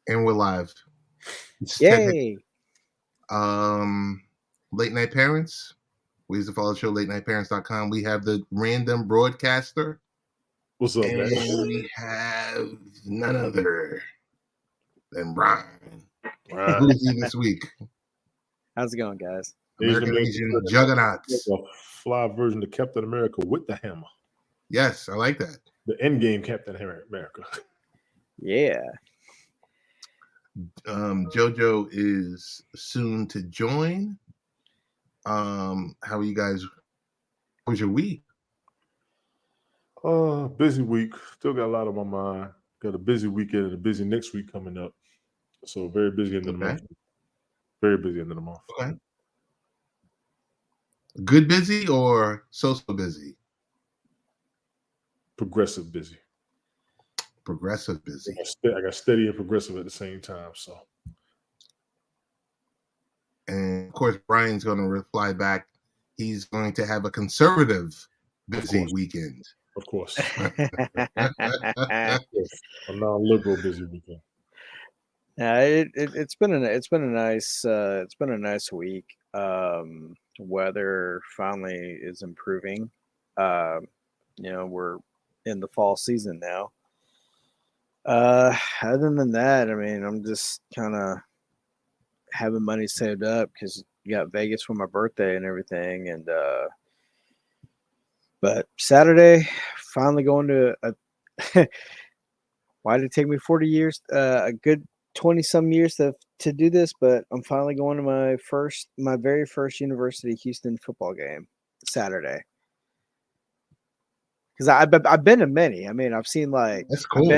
And we're live. It's Ted Hicks. Yay! Late Night Parents. Ways to follow the show, latenightparents.com. We have the random broadcaster. What's up, and man? We have none other than Ryan. Right. Who is he this week? How's it going, guys? American Legion Juggernauts. A fly version of Captain America with the hammer. Yes, I like that. The endgame Captain America. Yeah. JoJo is soon to join. How are you guys? How was your week? Busy week. Still got a lot on my mind. Got a busy weekend and a busy next week coming up. So very busy end of the month. Very busy end of the month. Okay. Good busy or so busy? Progressive busy. Progressive busy. I got steady and progressive at the same time. So. And of course, Brian's going to reply back. He's going to have a conservative busy weekend. Of course. A non-liberal busy weekend. Yeah, it's been a nice week. Weather finally is improving. We're in the fall season now. Other than that, I mean, I'm just kind of having money saved up because you got Vegas for my birthday and everything, and but Saturday, finally going to a. Why did it take me 40 years? A good 20-some years to do this, but I'm finally going to my very first University of Houston football game Saturday. Because I've been to many. I mean, I've seen that's cool.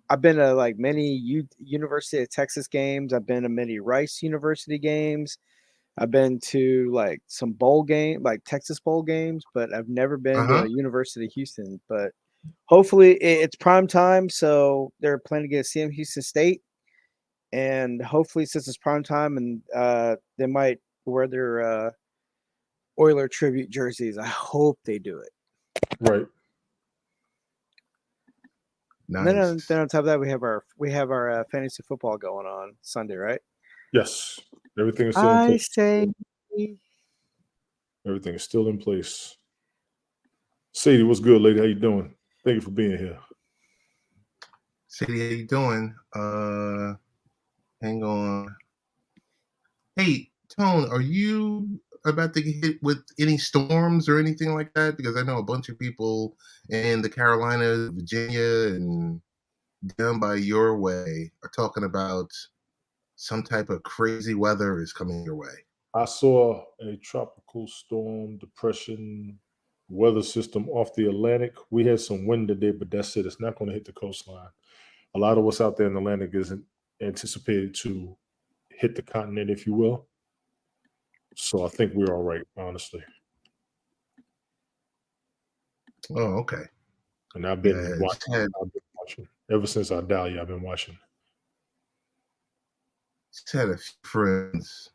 I've been to like many University of Texas games. I've been to many Rice University games. I've been to like some bowl game, like Texas bowl games, but I've never been to a University of Houston. But hopefully it's prime time, so they're planning to get CM Houston State, and hopefully since it's prime time, and they might wear their Oiler tribute jerseys. I hope they do it. Right. Nice. And then on top of that, we have our fantasy football going on Sunday, right? Yes, everything is still in place. Everything is still in place. Sadie, what's good, lady? How you doing? Thank you for being here. Sadie, how you doing? Hang on. Hey, Tone, are you about to get hit with any storms or anything like that? Because I know a bunch of people in the Carolinas, Virginia, and down by your way are talking about some type of crazy weather is coming your way. I saw a tropical storm depression weather system off the Atlantic. We had some wind today, but that's it. It's not going to hit the coastline. A lot of what's out there in the Atlantic isn't anticipated to hit the continent, if you will. So I think we're all right, honestly. Oh, okay. And I've been watching. Ever since I dialed you, I've been watching. Just had a few friends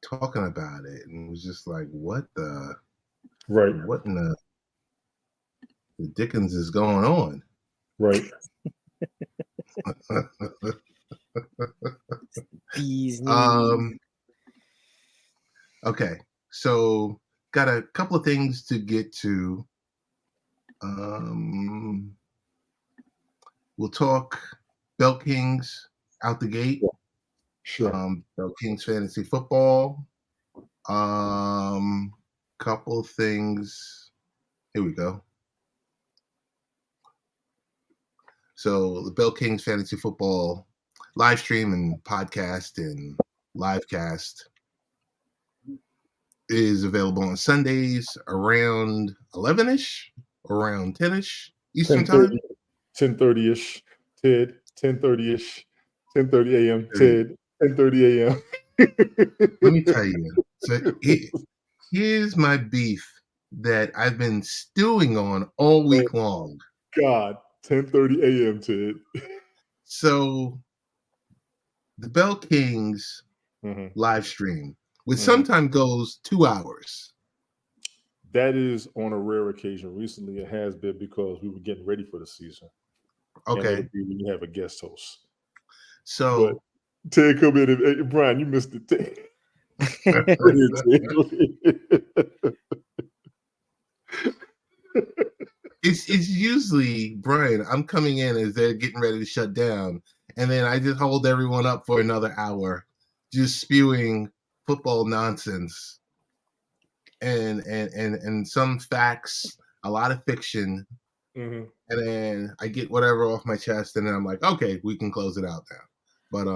talking about it, and it was just like, what in the Dickens is going on? Right. Okay, so got a couple of things to get to. We'll talk Belt Kings out the gate. Yeah. Sure. Belt Kings fantasy football. Couple of things. Here we go. So the Belt Kings fantasy football live stream and podcast and live cast is available on Sundays around 11-ish, around 10-ish Eastern time. 10:30-ish, Ted, 10:30-ish, 10:30 a.m., Ted, 10:30 a.m. Let me tell you. So here's my beef that I've been stewing on all week long. God, 10:30 a.m., Ted. So the Bell Kings live stream, which sometimes goes 2 hours. That is on a rare occasion. Recently, it has been because we were getting ready for the season. Okay. And when you have a guest host. So Ted come in and hey, Brian, you missed it. Ted. it's usually, Brian, I'm coming in as they're getting ready to shut down, and then I just hold everyone up for another hour, just spewing football nonsense and some facts, a lot of fiction, and then I get whatever off my chest, and then I'm like, okay, we can close it out now. But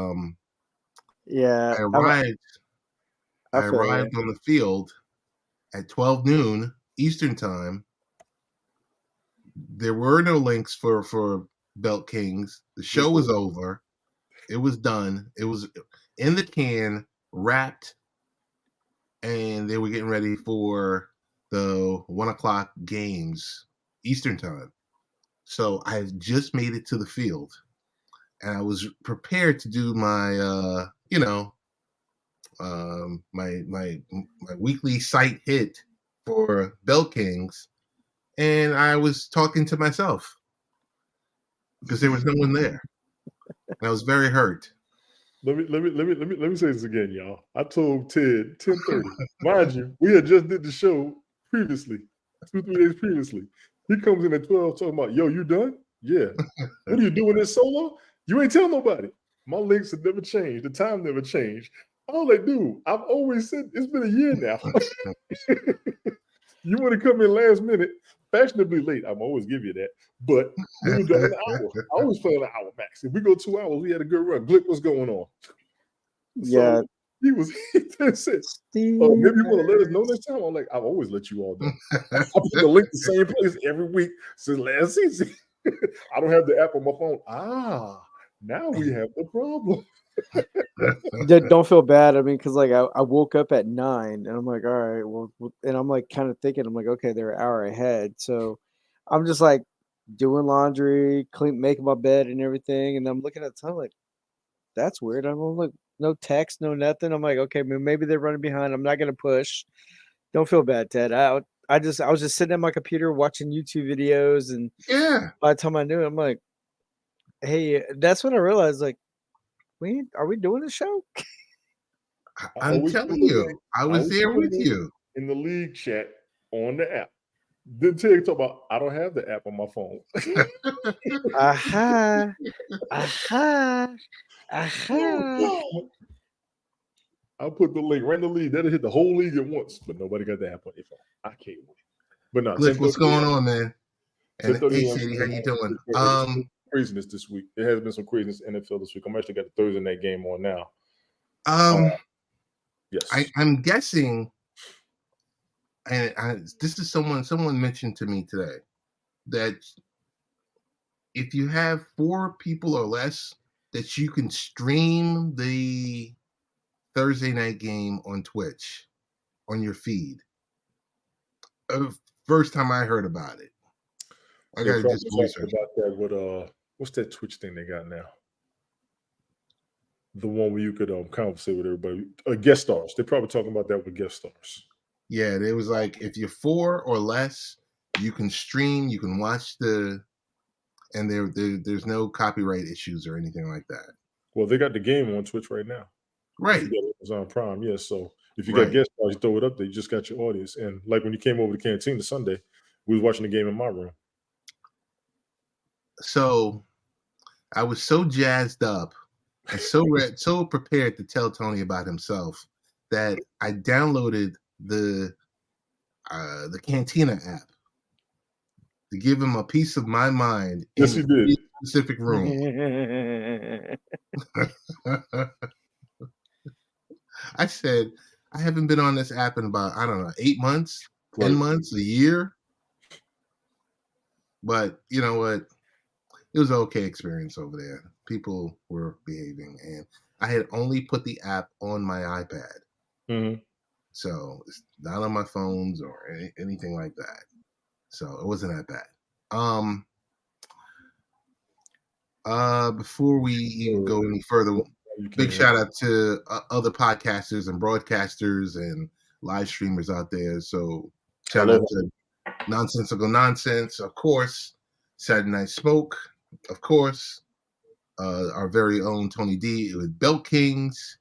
yeah, I arrived I feel it. on the field at 12 noon Eastern time. There were no links for Belt Kings. The show was over. It was done. It was in the can, wrapped, and they were getting ready for the 1 o'clock games Eastern time. So I just made it to the field, and I was prepared to do my my weekly site hit for Bell Kings, and I was talking to myself because there was no one there. And I was very hurt. Let me say this again, y'all. I told Ted 10:30. Mind you, we had just did the show previously, 2-3 days previously. He comes in at 12 talking about, yo, you done? Yeah. What are you doing this solo? You ain't tell nobody. My links have never changed. The time never changed. All they do, I've always said, it's been a year now. You want to come in last minute, fashionably late. I'm always give you that. But we were done an hour. I always play an hour max. If we go 2 hours, we had a good run. Glick, what's going on? Yeah. So he said, maybe you want to let us know this time. I'm like, I've always let you all know. I put the link the same place every week since last season. I don't have the app on my phone. Now we have the problem. Don't feel bad. I mean, because like I woke up at 9 and I'm like, all right, well, and I'm like kind of thinking, I'm like, okay, they're an hour ahead. So I'm just like doing laundry, making my bed and everything. And I'm looking at the time like, that's weird. I'm like, no text, no nothing. I'm like, okay, maybe they're running behind. I'm not going to push. Don't feel bad, Ted. I was just sitting at my computer watching YouTube videos. And Yeah. by the time I knew it, I'm like, hey, that's when I realized like, are we doing a show? I'm telling you, I was there with you in the league chat on the app. Then Ted talk about I don't have the app on my phone. Aha. I'll put the link right in the league. That'll hit the whole league at once, but nobody got the app on their phone. I can't wait. But no, Glick, what's going on, man? And hey, Shady, how you doing? Craziness this week. There has been some craziness in the NFL this week. I'm actually got the Thursday night game on now. Yes, I'm guessing, and this is someone mentioned to me today that if you have 4 people or less, that you can stream the Thursday night game on Twitch on your feed. First time I heard about it. I got to do some research about that. With what's that Twitch thing they got now? The one where you could conversate with everybody. Guest stars. They're probably talking about that with guest stars. Yeah, it was like if you're 4 or less, you can stream, you can watch and there's no copyright issues or anything like that. Well, they got the game on Twitch right now. Right. Amazon Prime, yeah. So if you got guest stars, you throw it up there, you just got your audience. And like when you came over to Canteen this Sunday, we was watching the game in my room. So I was so jazzed up and so prepared to tell Tony about himself that I downloaded the Cantina app to give him a piece of my mind in a specific room. I said, I haven't been on this app in about, 8 months, 10 months, a year. But you know what? It was an okay experience over there. People were behaving, and I had only put the app on my iPad. Mm-hmm. So it's not on my phones or anything like that. So it wasn't that bad. Before we even go any further, big shout out to other podcasters and broadcasters and live streamers out there. So shout out to Nonsensical Nonsense, of course. Saturday Night Smoke, of course. our very own Tony D with Belt Kings,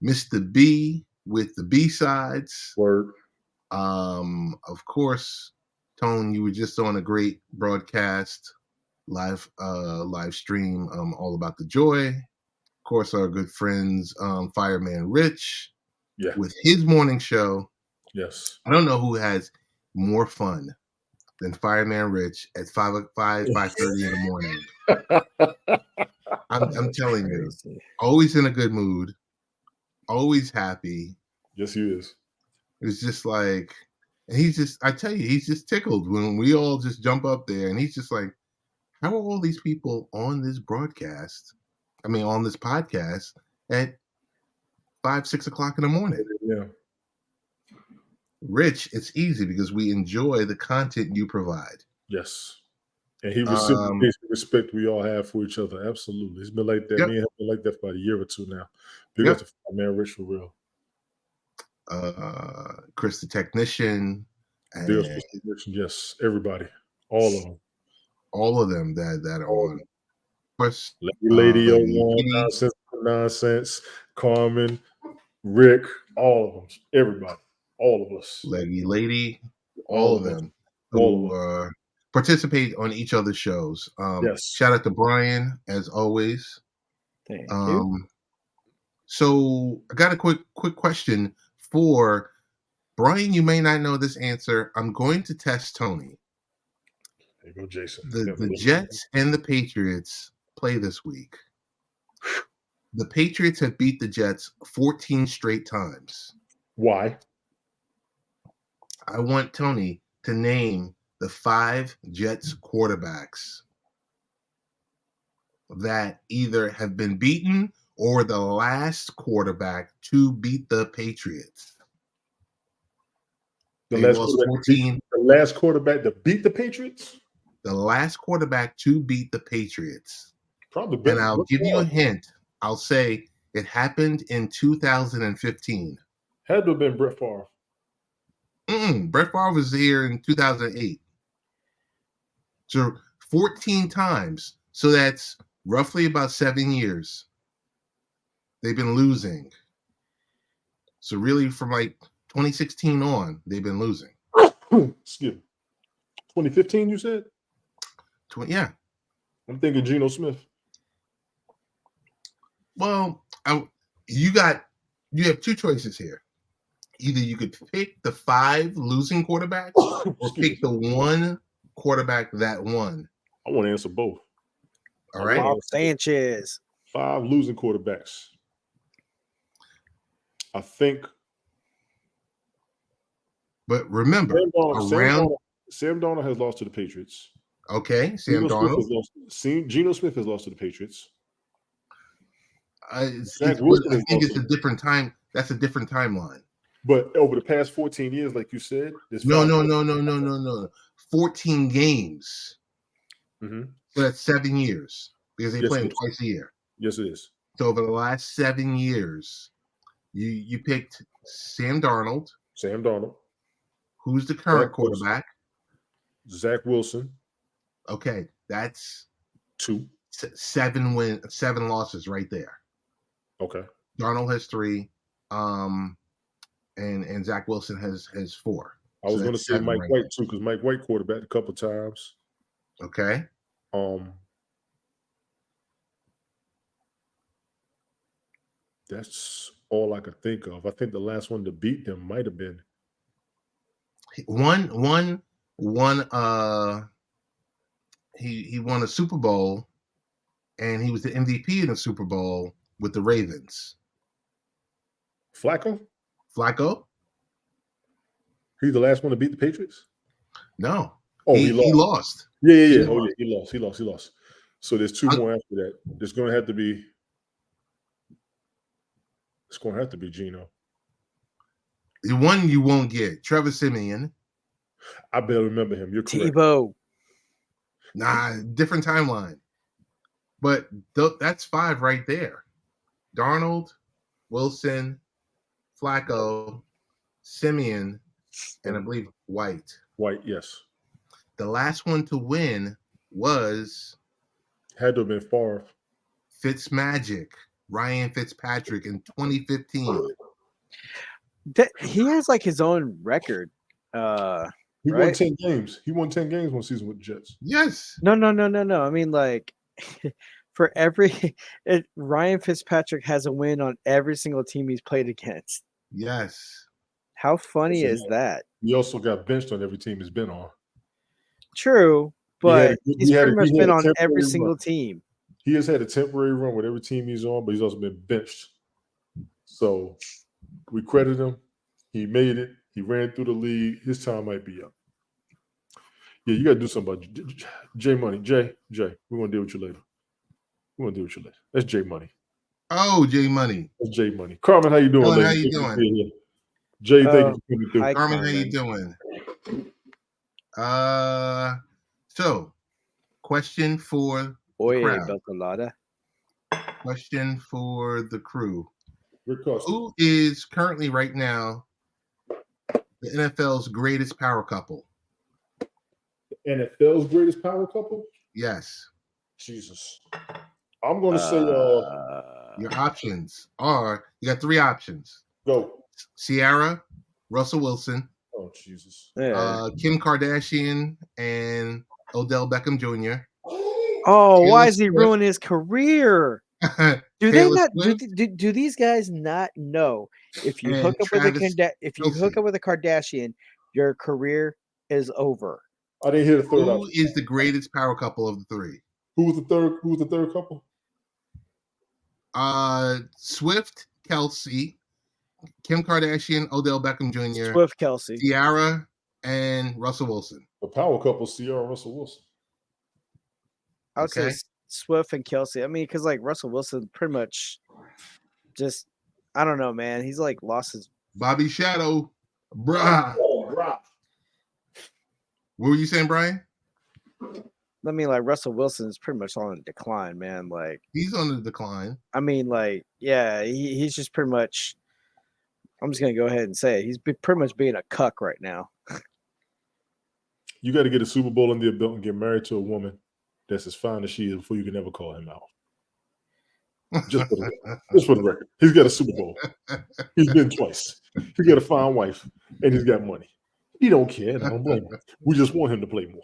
Mr. B with the B-sides. Word. Of course, Tone, you were just on a great broadcast, live stream, all about the joy. Of course, our good friends, Fireman Rich, Yeah. with his morning show. Yes. I don't know who has more fun than Fireman Rich at 5:30 in the morning. I'm telling you, always in a good mood, always happy. Yes, he is. It's just like, and I tell you, he's just tickled when we all just jump up there, and he's just like, how are all these people on this broadcast? I mean, on this podcast at 5, 6 o'clock in the morning. Yeah. Rich, it's easy because we enjoy the content you provide. Yes. And he reciprocates the respect we all have for each other. Absolutely. It's been like that. Yep. Me and him been like that for about a year or two now. Big Yep. up to Fireman Rich for real. Chris the technician. And yes, everybody. All of them. All of them that are on. Of course, Lady 01, Nonsense, Carmen, Rick, all of them. Everybody. All of us. Lady, all of them who participate on each other's shows. Yes. Shout out to Brian, as always. Thank you. So I got a quick question for Brian. You may not know this answer. I'm going to test Tony. There you go, Jason. The Jets and the Patriots play this week. The Patriots have beat the Jets 14 straight times. Why? I want Tony to name the 5 Jets quarterbacks that either have been beaten or the last quarterback to beat the Patriots. The last quarterback to beat the Patriots? The last quarterback to beat the Patriots. Probably. And I'll give you a hint. I'll say it happened in 2015. Had to have been Brett Favre. Brett Favre was here in 2008. So 14 times. So that's roughly about 7 years. They've been losing. So really from like 2016 on, they've been losing. Excuse me. 2015, you said? Yeah. I'm thinking Geno Smith. Well, you have 2 choices here. Either you could pick the 5 losing quarterbacks or pick the 1 quarterback that won. I want to answer both. All right. Bob Sanchez. 5 losing quarterbacks. I think. But remember, Sam Darnold has lost to the Patriots. Okay, Sam Darnold. Geno Smith has lost to the Patriots. I think it's a different time. That's a different timeline. But over the past 14 years, like you said, no. 14 games. Mm-hmm. So that's 7 years because they play them twice a year. Yes, it is. So over the last 7 years, you picked Sam Darnold. Who's the current quarterback? Zach Wilson. Okay, that's 2. 7 losses right there. Okay. Darnold has 3, and Zach Wilson has 4. I was going to say Mike White too, because Mike White quarterbacked a couple times. Okay. That's all I could think of. I think the last one to beat them might have been one. He won a Super Bowl, and he was the MVP in the Super Bowl with the Ravens. Flacco? He's the last one to beat the Patriots? No. Oh, he lost. Yeah. Oh, yeah. He lost. So there's 2 more after that. It's going to have to be Geno. The one you won't get, Trevor Siemian. I better remember him. You're correct. Tebow. Nah, different timeline. But that's 5 right there. Darnold, Wilson, Flacco, Siemian, and I believe White. White, yes. The last one to win was had to have been Favre. Fitzmagic, Ryan Fitzpatrick in 2015. He has like his own record. He won Right? 10 games. He won 10 games one season with the Jets. Yes. No. I mean, like, for Ryan Fitzpatrick has a win on every single team he's played against. Yes. How funny So, is that? He also got benched on every team he's been on. True, but he's pretty much been on every single team. He has had a temporary run with every team he's on, but he's also been benched. So we credit him. He made it. He ran through the league. His time might be up. Yeah, you got to do something about J Money. Jay, we're going to deal with you later. That's J Money. Oh, J Money. That's J Money. Carmen, how you doing? Carmen, how you doing? Jay, thank you for coming through. Hi, Carmen, how you doing? So, question for the crowd. Question for the crew. Who is currently right now the NFL's greatest power couple? NFL's greatest power couple? Yes. Jesus. I'm going to say your options are, you got 3 options. Go. Ciara, Russell Wilson. Oh, Jesus. Kim Kardashian and Odell Beckham Jr. Oh, why is he ruining his career? Do they not? Do these guys not know if you hook up with a Kardashian, your career is over? I didn't hear the third option. Who is the greatest power couple of the 3? Who was the third couple? Swift, Kelce, Kim Kardashian, Odell Beckham Jr., Swift, Kelce, Ciara, and Russell Wilson. The power couple, Ciara and Russell Wilson. I would say Swift and Kelce. I mean, because like Russell Wilson pretty much just, I don't know, man. He's like lost his Bobby Shadow. Bruh. What were you saying, Brian? I mean, like Russell Wilson is pretty much on the decline, man. Like he's on the decline. I mean, like, yeah, he's just pretty much. I'm just gonna go ahead and say it. He's pretty much being a cuck right now. You got to get a Super Bowl under your belt and get married to a woman that's as fine as she is before you can ever call him out. Just for the record. He's got a Super Bowl. He's been twice. He got a fine wife and he's got money. He don't care. And I don't blame him. We just want him to play more.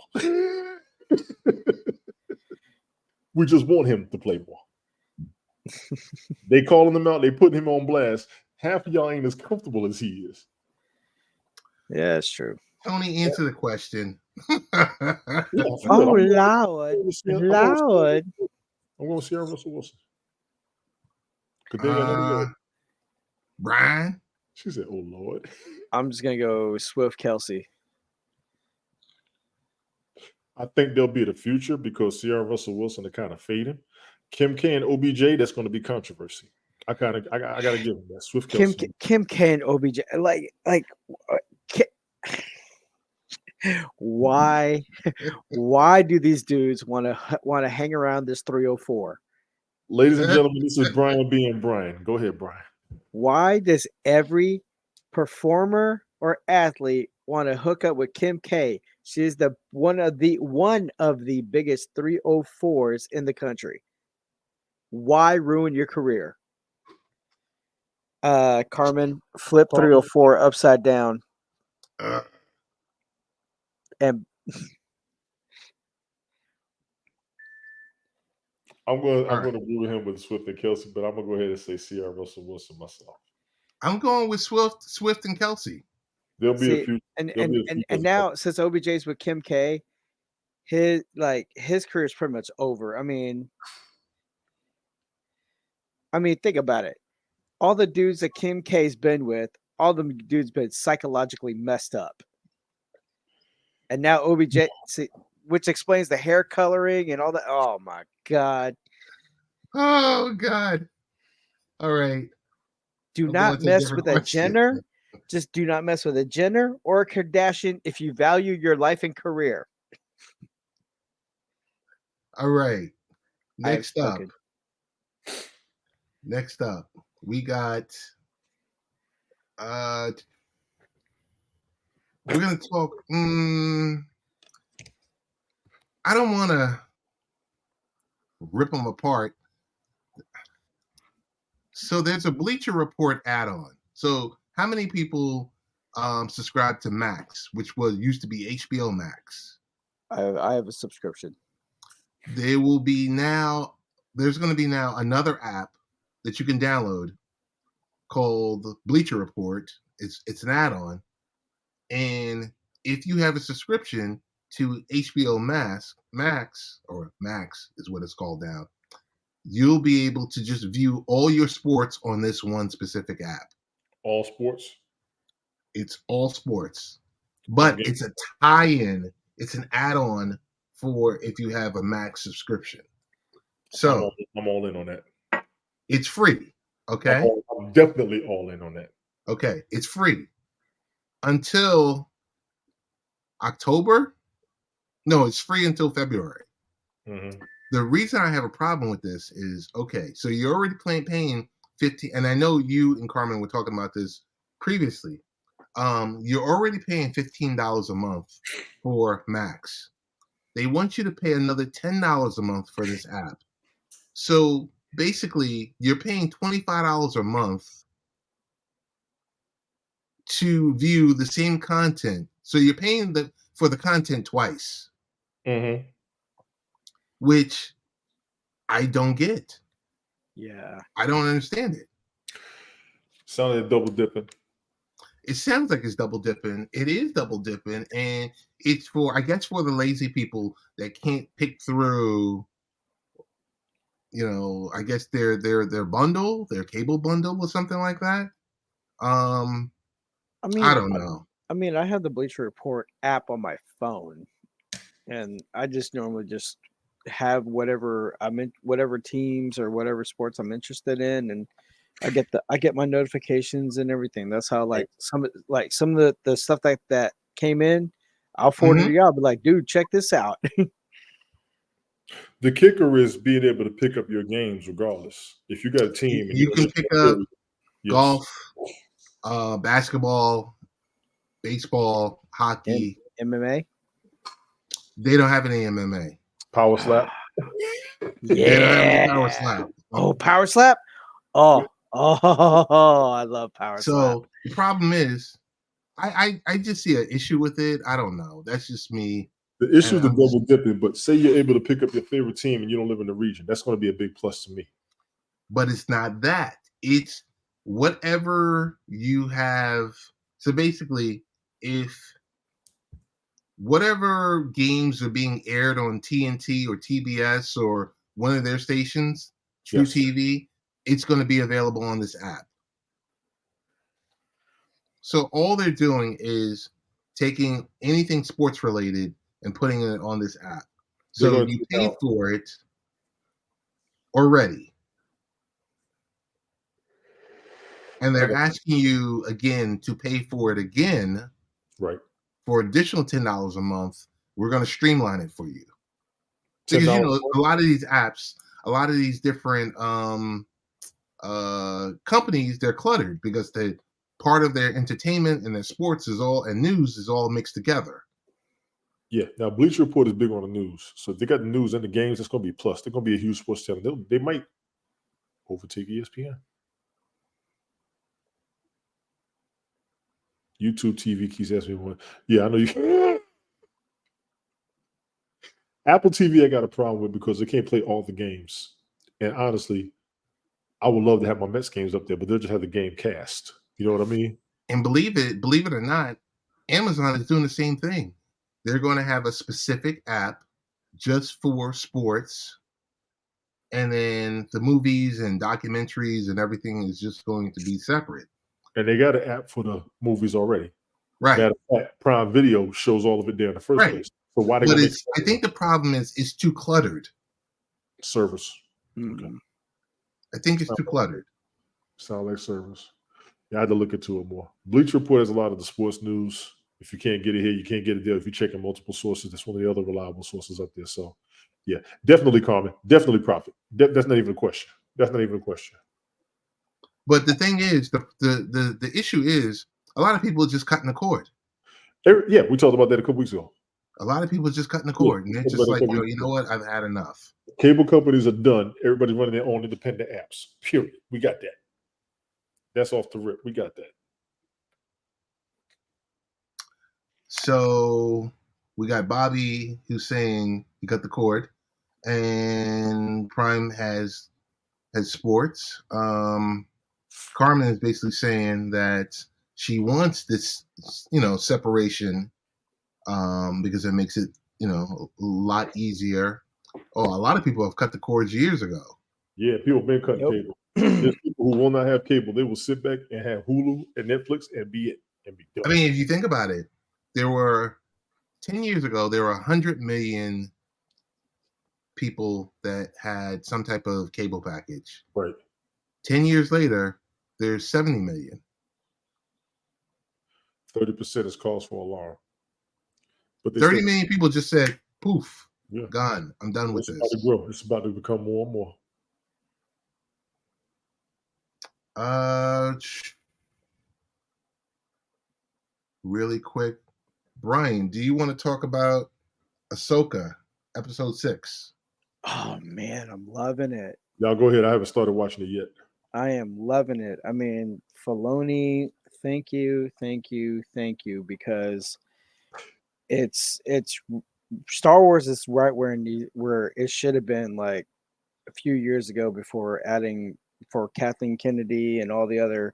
We just want him to play more. They calling him out. They putting him on blast. Half of y'all ain't as comfortable as he is. Yeah, it's true. Tony, answer the question. Oh, Lord. I'm going to see Russell Wilson. Brian? She said, oh, Lord. I'm just going to go Swift, Kelce. I think they'll be the future because Ciara and Russell Wilson are kind of fading. Kim K and OBJ, that's going to be controversy. I got to give them that. Swift, Kelce. Kim K and OBJ. Why do these dudes want to hang around this 304? Ladies and gentlemen, this is Brian being Brian. Go ahead, Brian. Why does every performer or athlete want to hook up with Kim K? She is one of the biggest 304s in the country. Why ruin your career? Carmen, flip 304 upside down. And I'm going to agree with him with Swift and Kelce, but I'm going to go ahead and say Ciara Russell Wilson myself. I'm going with Swift and Kelce. There'll be a few. And now since OBJ's with Kim K, his career is pretty much over. I mean, think about it. All the dudes that Kim K's been with, all the dudes been psychologically messed up. And now OBJ, which explains the hair coloring and all that. Oh, my God. Oh, God. All right. Do not mess with a Jenner. Just do not mess with a Jenner or a Kardashian if you value your life and career. All right. Next up, we got we're going to talk I don't want to rip them apart. So there's a Bleacher Report add-on. So how many people subscribe to Max, which used to be HBO Max? I have a subscription. There's going to be now another app that you can download called Bleacher Report. It's an add-on. And if you have a subscription to HBO Max is what it's called now, you'll be able to just view all your sports on this one specific app. All sports? It's all sports. But it's a tie-in. It's an add-on for if you have a Max subscription. So I'm all in on that. It's free. Okay. I'm definitely all in on that. Okay. It's free until October. No, it's free until February. Mm-hmm. The reason I have a problem with this is, okay, so you're already paying 15, and I know you and Carmen were talking about this previously. You're already paying $15 a month for Max. They want you to pay another $10 a month for this app. So basically, you're paying $25 a month to view the same content. So you're paying for the content twice. Mm-hmm. Which I don't get. Yeah. I don't understand it. Sounds like double dipping. It sounds like it's double dipping. It is double dipping, and it's for the lazy people that can't pick through, I guess their bundle, their cable bundle or something like that. I don't know. I have the Bleacher Report app on my phone, and I just normally just have whatever teams or whatever sports I'm interested in, and I get my notifications and everything. That's how some of the stuff that came in, I'll forward it to y'all. I'll be like, dude, check this out. The kicker is being able to pick up your games regardless. If you got a team, and you can pick up golf, basketball, baseball, hockey, MMA. They don't have any MMA. Power slap. Yeah. Power slap. Oh, power slap. Oh, I love power slap. So the problem is, I just see an issue with it. I don't know. That's just me. The issue is the double dipping, but say you're able to pick up your favorite team and you don't live in the region. That's going to be a big plus to me. But it's not that. It's whatever you have. So basically, if whatever games are being aired on TNT or TBS or one of their stations, True TV, it's going to be available on this app. So all they're doing is taking anything sports related and putting it on this app. So you pay for it already. And they're asking you again to pay for it again. Right. For additional $10 a month. We're going to streamline it for you. Because a lot of these apps, a lot of these different companies, they're cluttered because part of their entertainment and their sports and news is all mixed together. Yeah. Now, Bleacher Report is big on the news. So if they got the news and the games, it's going to be plus. They're going to be a huge sports channel. They might overtake ESPN. YouTube TV keeps asking me one. Yeah, I know you. Apple TV, I got a problem with because they can't play all the games. And honestly, I would love to have my Mets games up there, but they'll just have the game cast. You know what I mean? And believe it or not, Amazon is doing the same thing. They're going to have a specific app just for sports. And then the movies and documentaries and everything is just going to be separate. And they got an app for the movies already. Right. That Prime Video shows all of it there in the first place. So why they I think the problem is it's too cluttered. Service. Mm-hmm. Okay. I think it's too cluttered. Sound like service. Yeah, I had to look into it more. Bleacher Report has a lot of the sports news. If you can't get it here, you can't get it there. If you check in multiple sources, that's one of the other reliable sources up there. So, yeah, definitely Carmen. Definitely profit. That's not even a question. But the thing is, the issue is a lot of people are just cutting the cord. Yeah, we talked about that a couple weeks ago. A lot of people are just cutting the cord, and they're just like, you know what? I've had enough. Cable companies are done. Everybody's running their own independent apps. Period. We got that. That's off the rip. We got that. So we got Bobby who's saying he cut the cord, and Prime has sports. Carmen is basically saying that she wants this, separation, because it makes it, a lot easier. Oh, a lot of people have cut the cords years ago. Yeah, people have been cutting cable. There's people who will not have cable. They will sit back and have Hulu and Netflix and be it and be done. I mean, if you think about it, 10 years ago, there were 100 million people that had some type of cable package. Right. 10 years later, there's 70 million. 30% is cause for alarm. But 30 million people just said, poof, gone. I'm done with this. About to grow. It's about to become more and more. Really quick, Brian, do you want to talk about AHSOKA episode 6? Oh man, I'm loving it. Y'all go ahead. I haven't started watching it yet. I am loving it. I mean, Filoni, thank you, because it's Star Wars is right where it should have been like a few years ago before adding for Kathleen Kennedy and all these other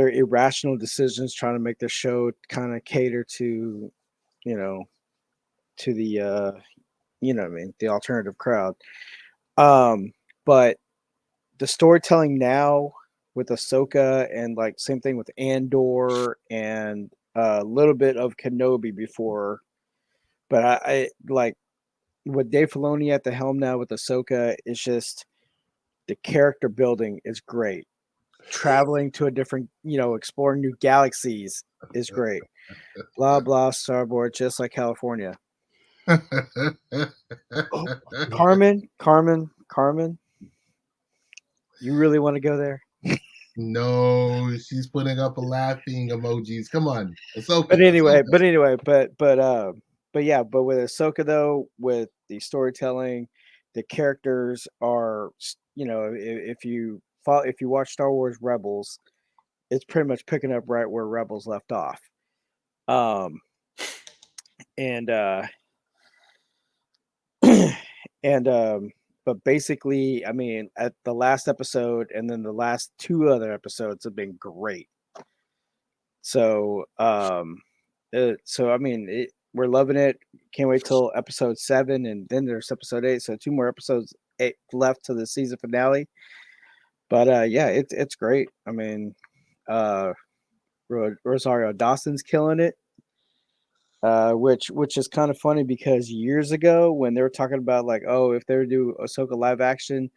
irrational decisions trying to make the show kind of cater to, to the the alternative crowd. But the storytelling now with Ahsoka and like same thing with Andor and a little bit of Kenobi before, but I like with Dave Filoni at the helm now with Ahsoka, it's just the character building is great. Traveling to a different, exploring new galaxies is great. Blah blah starboard, just like California. Carmen, you really want to go there? No, she's putting up a laughing emojis. Come on, Ahsoka. But anyway, but with Ahsoka though, with the storytelling, the characters are, if you watch Star Wars Rebels, it's pretty much picking up right where Rebels left off. But basically, I mean, at the last episode and then the last 2 other episodes have been great. So, I mean, we're loving it. Can't wait till episode 7, and then there's episode 8. So 2 more episodes 8 left to the season finale. But it's great. I mean, Rosario Dawson's killing it. Which is kind of funny because years ago when they were talking about like, oh, if they were to do Ahsoka live action,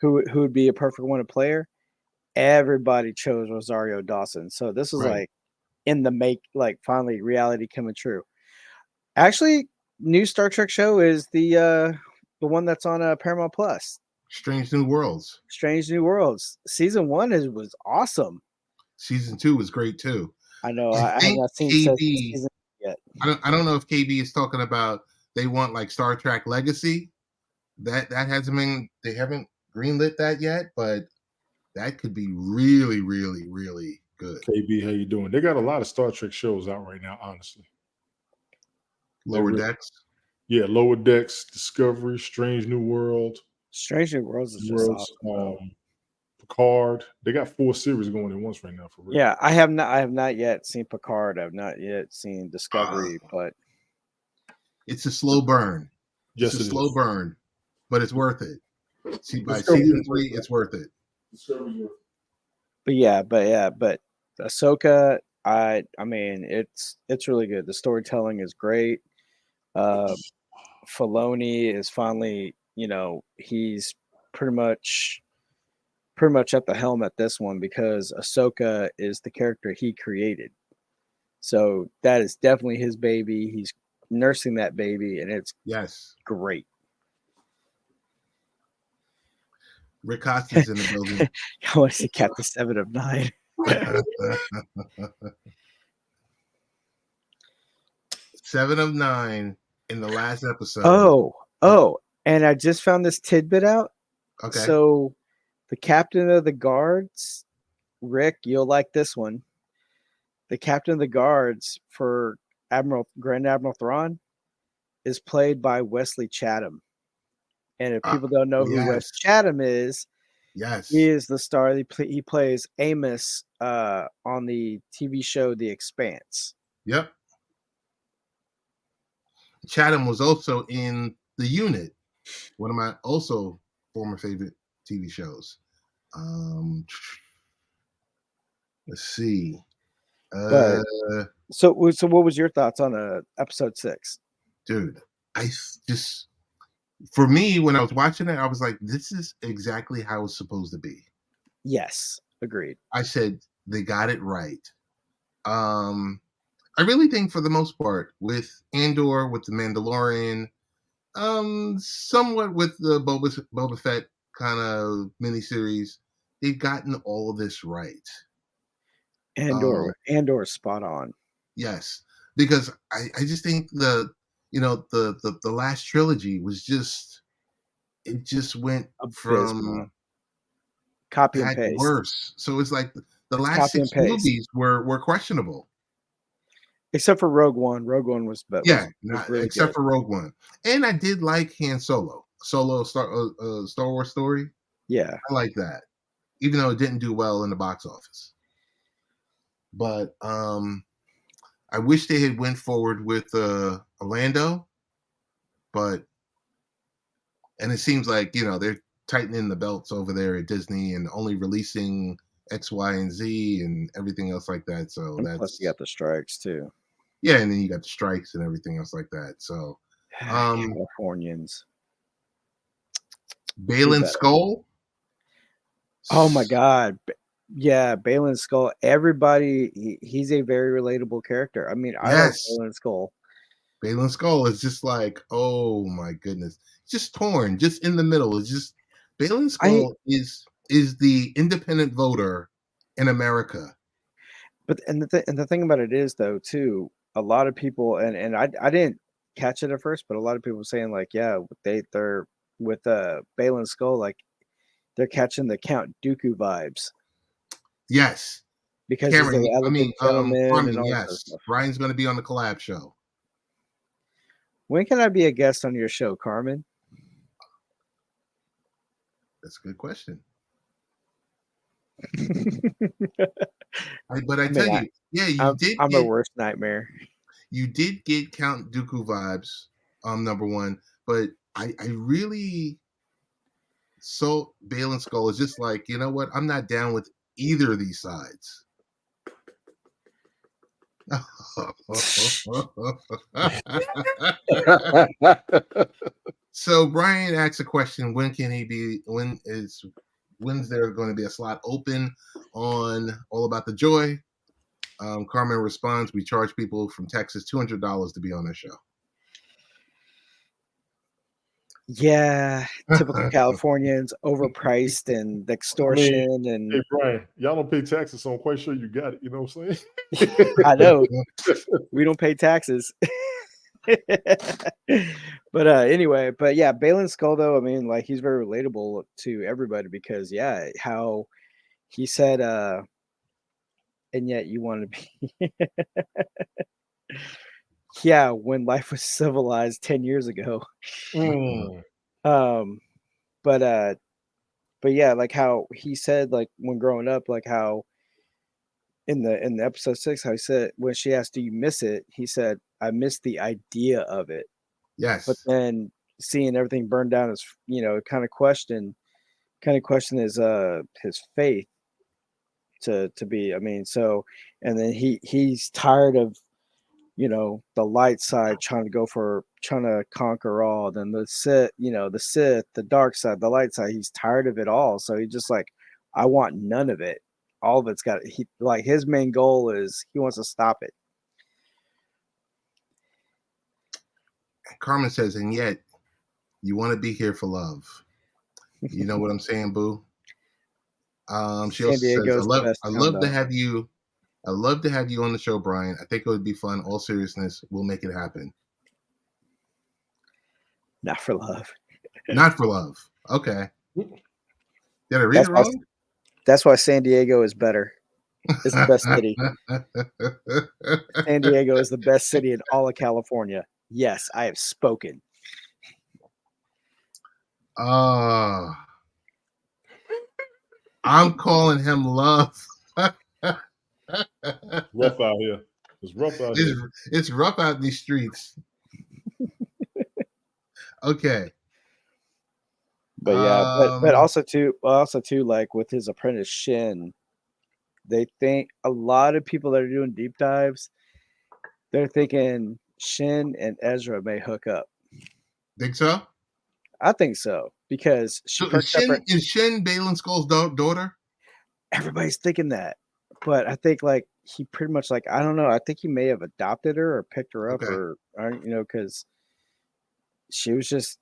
who would be a perfect one to play her? Everybody chose Rosario Dawson. So this was like in the make, like finally reality coming true. Actually, new Star Trek show is the one that's on Paramount Plus. Strange New Worlds. Season 1 was awesome. Season 2 was great too. I know. I have not seen season yet. I don't know if KB is talking about they want like Star Trek Legacy. That hasn't been, they haven't greenlit that yet, but that could be really, really, really good. KB, how you doing? They got a lot of Star Trek shows out right now, honestly. Lower Decks. Yeah, Lower Decks, Discovery, Strange New World. Strange New Worlds is just awesome. Picard. They got 4 series going at once right now for real. Yeah, I have not yet seen Picard. I've not yet seen Discovery, but it's a slow burn. Yes, it's a slow burn, but it's worth it. See, by season 3, it's worth it. But Ahsoka, I mean, it's really good. The storytelling is great. Filoni is finally, he's pretty much at the helm at this one because Ahsoka is the character he created. So that is definitely his baby. He's nursing that baby, and it's great. Rick Costa's in the building. I want to see Captain 7 of 9. 7 of 9 in the last episode. Oh, and I just found this tidbit out. Okay. So The captain of the guards, Rick, you'll like this one. The captain of the guards for Grand Admiral Thrawn is played by Wesley Chatham. And if people don't know who Wes Chatham is, he is the star. He plays Amos on the TV show The Expanse. Yep. Chatham was also in The Unit, one of my also former favorite TV shows. Let's see. So what was your thoughts on episode 6? Dude, for me, when I was watching it, I was like, this is exactly how it's supposed to be. Yes, agreed. I said they got it right. I really think for the most part, with Andor, with the Mandalorian, somewhat with the Boba Fett kind of miniseries, they've gotten all of this right. Andor is spot on. Yes, because I just think the last trilogy was just went from copy and paste worse. So it's like the last 6 movies were questionable. Except for Rogue One. Rogue One was better. Yeah, really except for Rogue One. And I did like Han Solo. Star Wars story. Yeah. I like that. Even though it didn't do well in the box office. But I wish they had went forward with Orlando. And it seems like, they're tightening the belts over there at Disney and only releasing X, Y, and Z and everything else like that. So plus you got the strikes too. Yeah, and then you got the strikes and everything else like that. So Californians. Baylan Skoll. Oh my God. Yeah, Baylan Skoll. Everybody, he's a very relatable character. I mean, I like Baylan Skoll. Baylan Skoll is just like, oh my goodness, just torn, just in the middle. It's just Baylan Skoll is the independent voter in America. But the thing about it is though too, a lot of people and I didn't catch it at first, but a lot of people were saying like, yeah, they're with Baylan Skoll, like they're catching the Count Dooku vibes. Yes, because he's an elegant gentleman. Carmen, yes, Brian's going to be on the collab show. When can I be a guest on your show, Carmen? That's a good question. But I tell you, yeah, you did. I'm a worst nightmare. You did get Count Dooku vibes, number one, but I really so Baylan Skoll is just like, you know what? I'm not down with either of these sides. So Brian asks a question: when's there going to be a slot open on All About the Joy? Carmen responds, we charge people from Texas $200 to be on their show. Yeah, typical Californians, overpriced and extortion. Hey Brian, y'all don't pay taxes, so I'm quite sure you got it. You know what I'm saying? I know. We don't pay taxes. But anyway, but yeah, Baylan Skoll though, I mean, like he's very relatable to everybody because yeah, how he said and yet you want to be yeah, when life was civilized 10 years ago. But yeah, like how he said, like when growing up, like how in the episode 6, how he said when she asked, "Do you miss it?" He said, "I miss the idea of it." Yes. But then seeing everything burned down is, kind of question his faith to be. I mean, so and then he's tired of the light side trying to conquer all. Then the Sith, the dark side, the light side. He's tired of it all. So he's just like, I want none of it. All of it's got. His main goal is he wants to stop it. Carmen says, and yet you want to be here for love. You know what I'm saying, boo? She also says, I love to have you. I love to have you on the show, Brian. I think it would be fun. All seriousness, we'll make it happen. Not for love. Not for love. Okay. Did I read it That's why. wrong? That's why San Diego is better. It's the best city. San Diego is the best city in all of California. Yes, I have spoken. I'm calling him love. Rough out here. It's rough out here. It's rough out in these streets. Okay. But yeah, but also too, like with his apprentice Shin, they think a lot of people that are doing deep dives, they're thinking Shin and Ezra may hook up. Think so? I think so because she So perked up her. is Shin Balin Skull's daughter? Everybody's thinking that, but I think like he pretty much like I don't know. I think he may have adopted her or picked her up or you know because she was just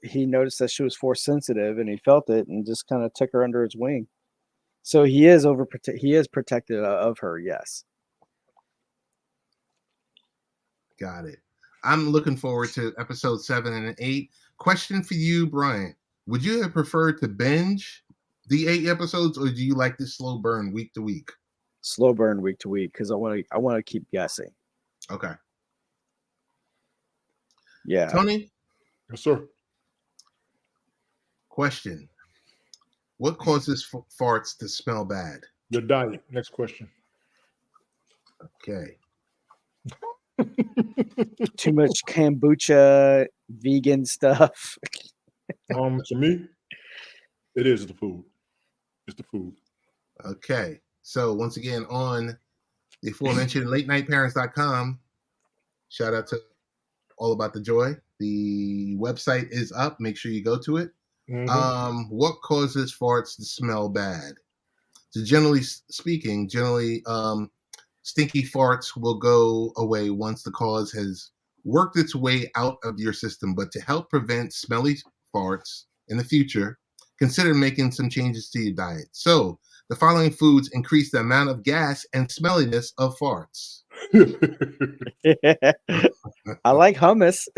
he noticed that she was force sensitive and he felt it and just kind of took her under his wing. So he is protected of her. Yes. Got it. I'm looking forward to episode 7 and 8. Question for you, Brian. Would you have preferred to binge the 8 episodes, or do you like this slow burn week to week? Slow burn week to week because I want to keep guessing. Okay. Yeah. Tony? Yes, sir. Question. What causes farts to smell bad? Your diet. Next question. Okay. Too much kombucha, vegan stuff. To me, it is the food. It's the food. Okay. So once again, on the aforementioned latenightparents.com, shout out to All About the Joy. The website is up. Make sure you go to it. Mm-hmm. What causes farts to smell bad? So generally speaking, stinky farts will go away once the cause has worked its way out of your system. But to help prevent smelly farts in the future, consider making some changes to your diet. So the following foods increase the amount of gas and smelliness of farts. I like hummus.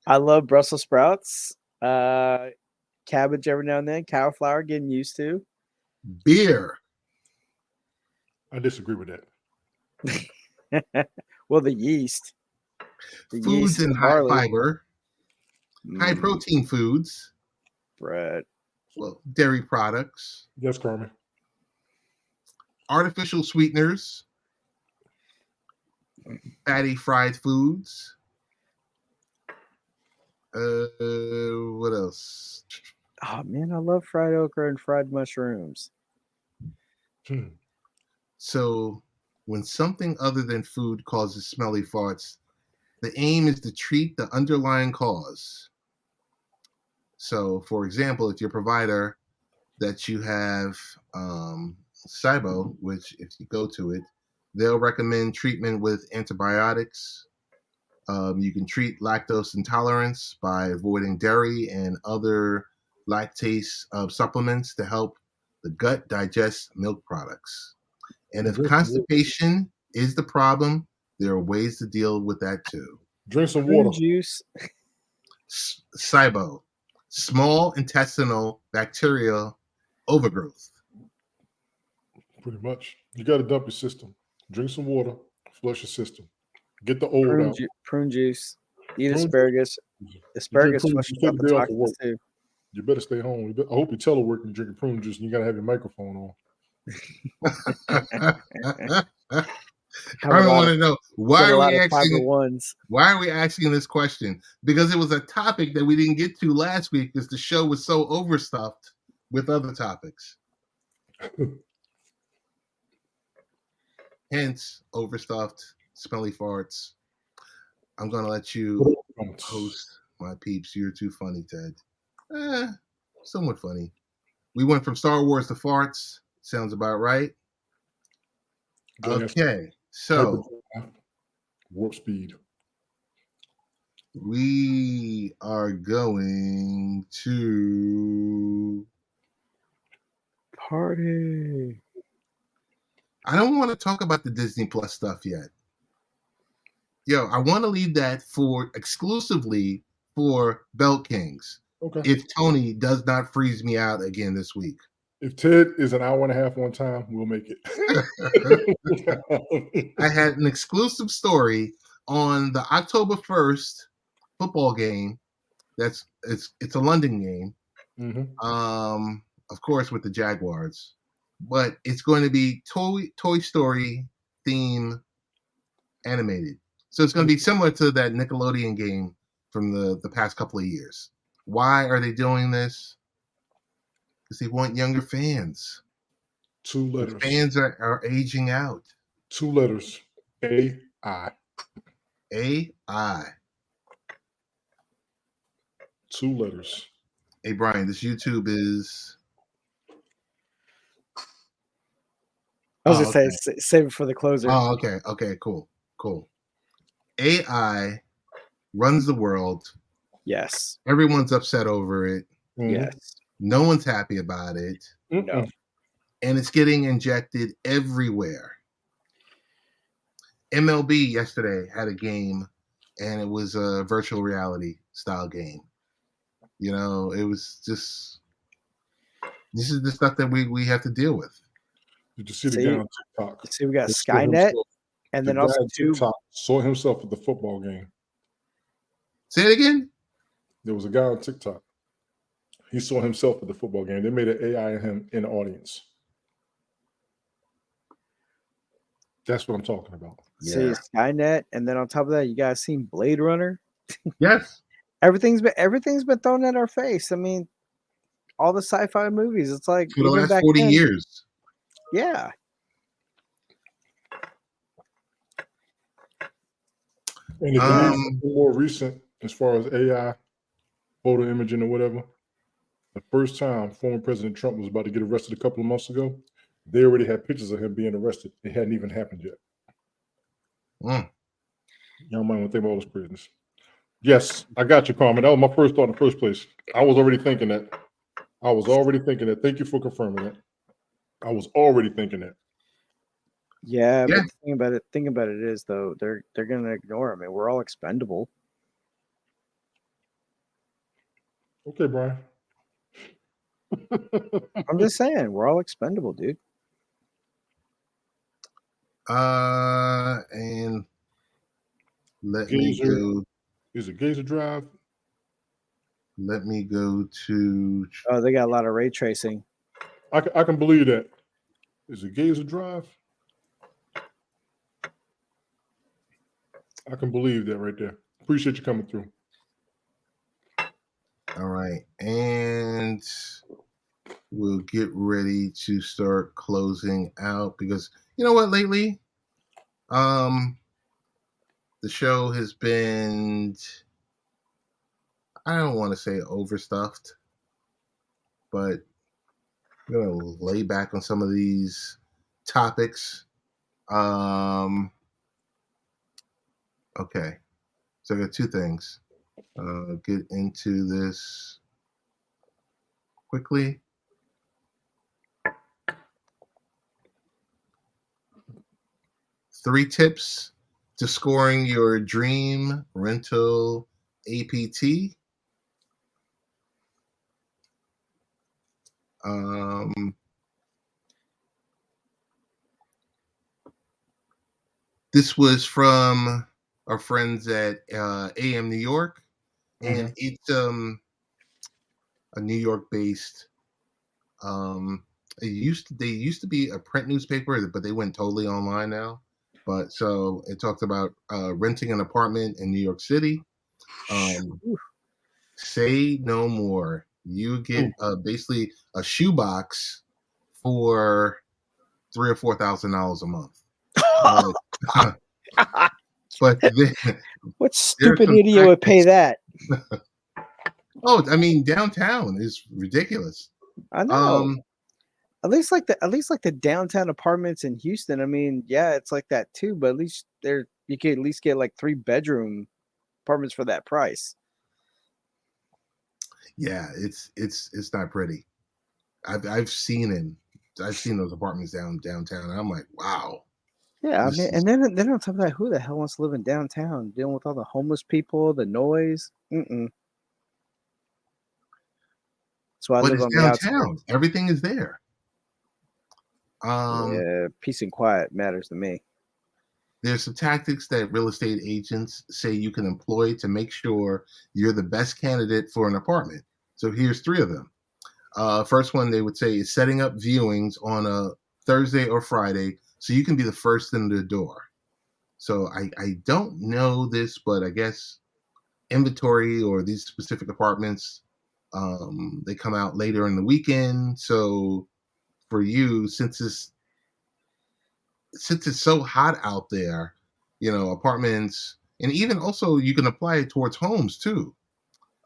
I love Brussels sprouts. Cabbage every now and then. Cauliflower, getting used to. Beer. I disagree with that. Well, the yeast. Foods in high fiber, high protein foods. Bread. Well, dairy products. Yes, Carmen. Artificial sweeteners. Fatty fried foods. What else? Oh man, I love fried okra and fried mushrooms. So when something other than food causes smelly farts, the aim is to treat the underlying cause. So, for example, if your provider that you have SIBO, which if you go to it, they'll recommend treatment with antibiotics. You can treat lactose intolerance by avoiding dairy and other lactase supplements to help the gut digest milk products. And if constipation is the problem, there are ways to deal with that too. Drink some water. Juice. SIBO, small intestinal bacterial overgrowth. Pretty much. You got to dump your system. Drink some water. Flush your system. Get the old out. Prune juice. Eat asparagus. Asparagus flushes out the toxins too. You better stay home. I hope you're teleworking and drinking prune juice and you got to have your microphone on. I want to know why are we asking this question? Because it was a topic that we didn't get to last week because the show was so overstuffed with other topics. Hence, overstuffed, smelly farts. I'm going to let you host my peeps. You're too funny, Ted. Somewhat funny. We went from Star Wars to farts. Sounds about right. Okay, so warp speed. We are going to party. I don't want to talk about the Disney Plus stuff yet. I want to leave that exclusively for Belt Kings. Okay. if Tony does not freeze me out again this week. If Ted is an hour and a half on time, we'll make it. I had an exclusive story on the October 1st football game. It's a London game. Of course, with the Jaguars, but it's going to be Toy Story theme animated. So it's going to be similar to that Nickelodeon game from the past couple of years. Why are they doing this? Because they want younger fans. 2 letters. The fans are aging out. 2 letters. AI. AI. 2 letters. Hey, Brian, this YouTube is... I was going to say, save it for the closer. Oh, okay. Okay, cool. AI runs the world. Yes. Everyone's upset over it. Yes. No one's happy about it. No. And it's getting injected everywhere. MLB yesterday had a game, and it was a virtual reality style game. You know, it was just, this is the stuff that we have to deal with. Did you see the guy on TikTok? See, we got Skynet, and then also TikTok saw himself at the football game. Say it again? There was a guy on TikTok. He saw himself at the football game. They made an AI of him in the audience. That's what I'm talking about. See, Skynet, and then on top of that, you guys seen Blade Runner? Yes. Everything's been thrown at our face. I mean, all the sci-fi movies. It's like for the last 40 years. Yeah. And if you need something more recent, as far as AI, photo imaging or whatever, the first time former President Trump was about to get arrested a couple of months ago, they already had pictures of him being arrested. It hadn't even happened yet. Y'all might want to think about all this craziness. Yes, I got you, Carmen. That was my first thought in the first place. I was already thinking that. Thank you for confirming that. I was already thinking that. Yeah, but the thing about it is though, they're gonna ignore him. I mean, we're all expendable. Okay, Brian. I'm just saying, we're all expendable, dude. And let me go. Is it Gazer Drive? Let me go to. Oh, they got a lot of ray tracing. I can believe that. Is it Gazer Drive? I can believe that right there. Appreciate you coming through. All right. And we'll get ready to start closing out because you know what, lately, the show has been, I don't want to say overstuffed, but I'm going to lay back on some of these topics. Okay. So I got 2 things. Get into this quickly. Three tips to scoring your dream rental APT. This was from our friends at AM New York, and it's a New York-based. They used to be a print newspaper, but they went totally online now. But so it talked about renting an apartment in New York City. Say no more. You get basically a shoebox for $3,000 or $4,000 a month. But what stupid idiot would pay that? Oh, I mean, downtown is ridiculous. I know. At least like the downtown apartments in Houston. I mean, yeah, it's like that too. But at least you can at least get like 3-bedroom apartments for that price. Yeah, it's not pretty. I've seen it. I've seen those apartments downtown. And I'm like, wow. Yeah, I mean, and then on top of that, who the hell wants to live in downtown, dealing with all the homeless people, the noise? So I but live it's on the outskirts. downtown. Everything is there. Yeah, peace and quiet matters to me. There's some tactics that real estate agents say you can employ to make sure you're the best candidate for an apartment. So here's 3 of them. First one they would say is setting up viewings on a Thursday or Friday so you can be the first in the door. So I don't know this, but I guess inventory or these specific apartments, they come out later in the weekend. So for you, since it's so hot out there, apartments, and even also you can apply it towards homes too,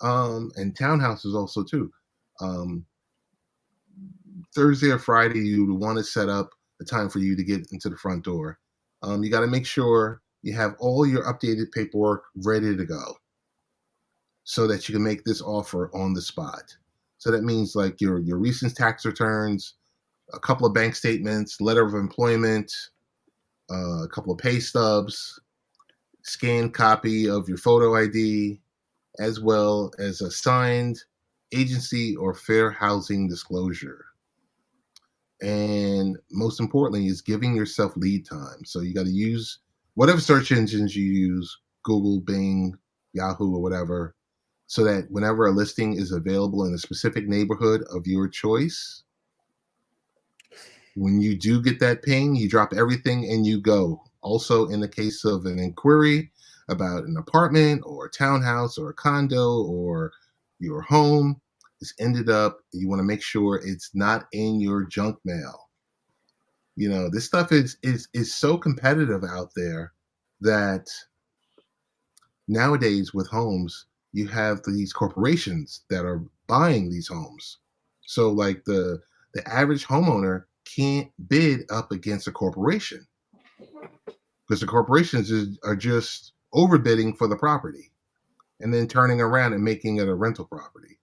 and townhouses also too. Um, Thursday or Friday, you would want to set up a time for you to get into the front door. You got to make sure you have all your updated paperwork ready to go so that you can make this offer on the spot. So that means like your recent tax returns, a couple of bank statements, letter of employment, a couple of pay stubs, scanned copy of your photo ID, as well as a signed agency or fair housing disclosure. And most importantly is giving yourself lead time. So you got to use whatever search engines you use, Google, Bing, Yahoo, or whatever, so that whenever a listing is available in a specific neighborhood of your choice, when you do get that ping, you drop everything and you go. Also, in the case of an inquiry about an apartment or a townhouse or a condo or your home, you want to make sure it's not in your junk mail. This stuff is so competitive out there that nowadays with homes, you have these corporations that are buying these homes. So like the average homeowner can't bid up against a corporation because the corporations are just overbidding for the property and then turning around and making it a rental property.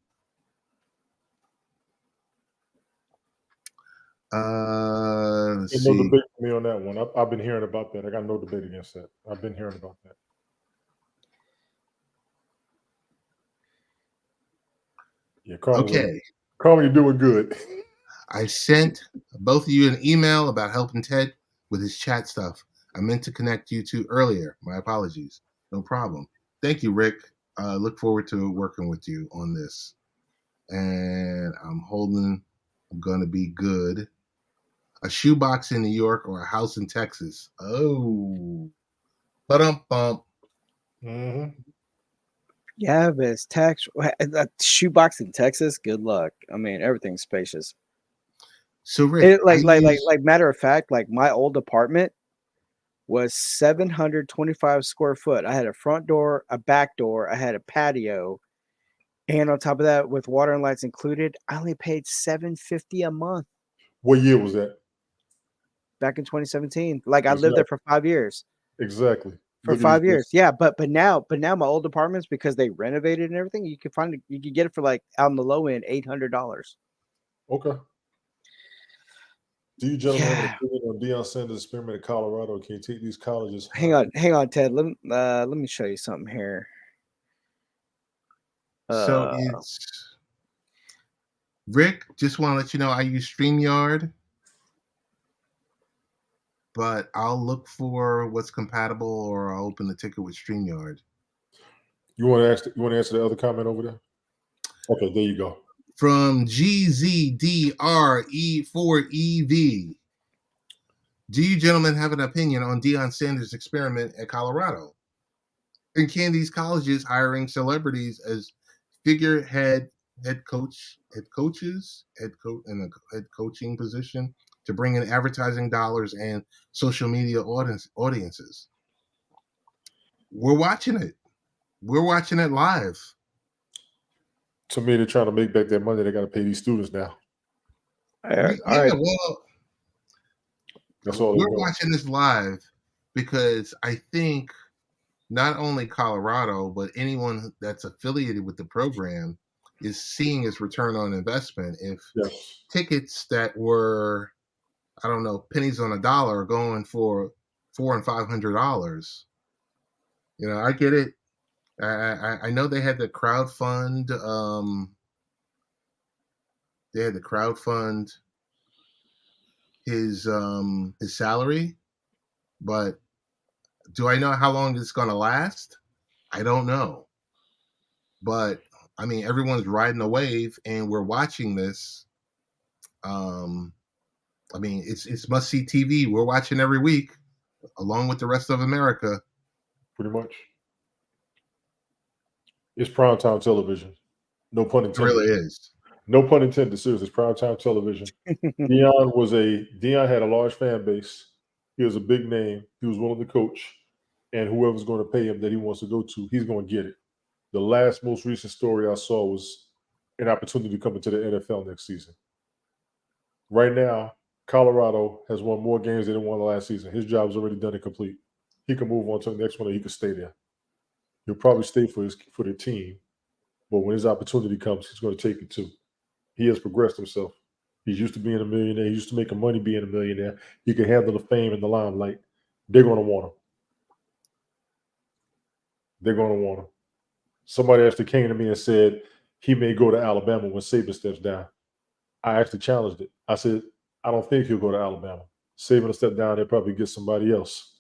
Let's No see. debate for me on that one. I've been hearing about that. I got no debate against that. I've been hearing about that. Yeah, Okay. Carmen, you're doing good. I sent both of you an email about helping Ted with his chat stuff. I meant to connect you two earlier. My apologies. No problem. Thank you, Rick. Look forward to working with you on this. And I'm going to be good. A shoebox in New York or a house in Texas. Oh. Ba-dum-bump. Mm-hmm. Yeah, but it's tax. A shoebox in Texas. Good luck. I mean, everything's spacious. So Rick, like matter of fact, like my old apartment was 725 square foot. I had a front door, a back door, I had a patio, and on top of that, with water and lights included, I only paid $750 a month. What year was that? Back in 2017. Like I lived there for 5 years. Exactly. For 5 years. Yeah, but now my old apartments, because they renovated and everything, you can get it for like on the low end $800. Okay. Do you gentlemen have an opinion on Deion Sanders' experiment in Colorado? Can you take these colleges? Hang on, Ted. Let me show you something here. So it's Rick. Just want to let you know I use StreamYard, but I'll look for what's compatible, or I'll open the ticket with StreamYard. You want to answer the other comment over there? Okay, there you go. From GZDRE4EV. Do you gentlemen have an opinion on Deion Sanders' experiment at Colorado? And can these colleges hiring celebrities as figurehead head coaches in a head coaching position to bring in advertising dollars and social media audiences? We're watching it. We're watching it live. To me, they're trying to make back that money. They got to pay these students now. All right. Well, that's all. We're watching this live because I think not only Colorado, but anyone that's affiliated with the program is seeing its return on investment. If tickets that were, I don't know, pennies on a dollar are going for $400 and $500, I get it. I know they had the crowdfund they had to crowdfund his salary, but do I know how long it's going to last? I don't know. But I mean, everyone's riding the wave, and we're watching this. I mean, it's must see TV. We're watching every week, along with the rest of America. Pretty much. It's primetime television. No pun It intended. really is. No pun intended. Seriously, it's primetime television. Dion had a large fan base. He was a big name. He was willing to coach, and whoever's going to pay him that he wants to go to, he's going to get it. The most recent story I saw was an opportunity to come into the NFL next season. Right now, Colorado has won more games than it won last season. His job is already done and complete. He can move on to the next one, or he can stay there. He'll probably stay for the team, but when his opportunity comes, he's going to take it too. He has progressed himself. He's used to being a millionaire. He used to making money being a millionaire. He can handle the fame and the limelight. They're going to want him. They're going to want him. Somebody actually came to me and said he may go to Alabama when Saban steps down. I actually challenged it. I said, I don't think he'll go to Alabama. Saban will step down, they'll probably get somebody else.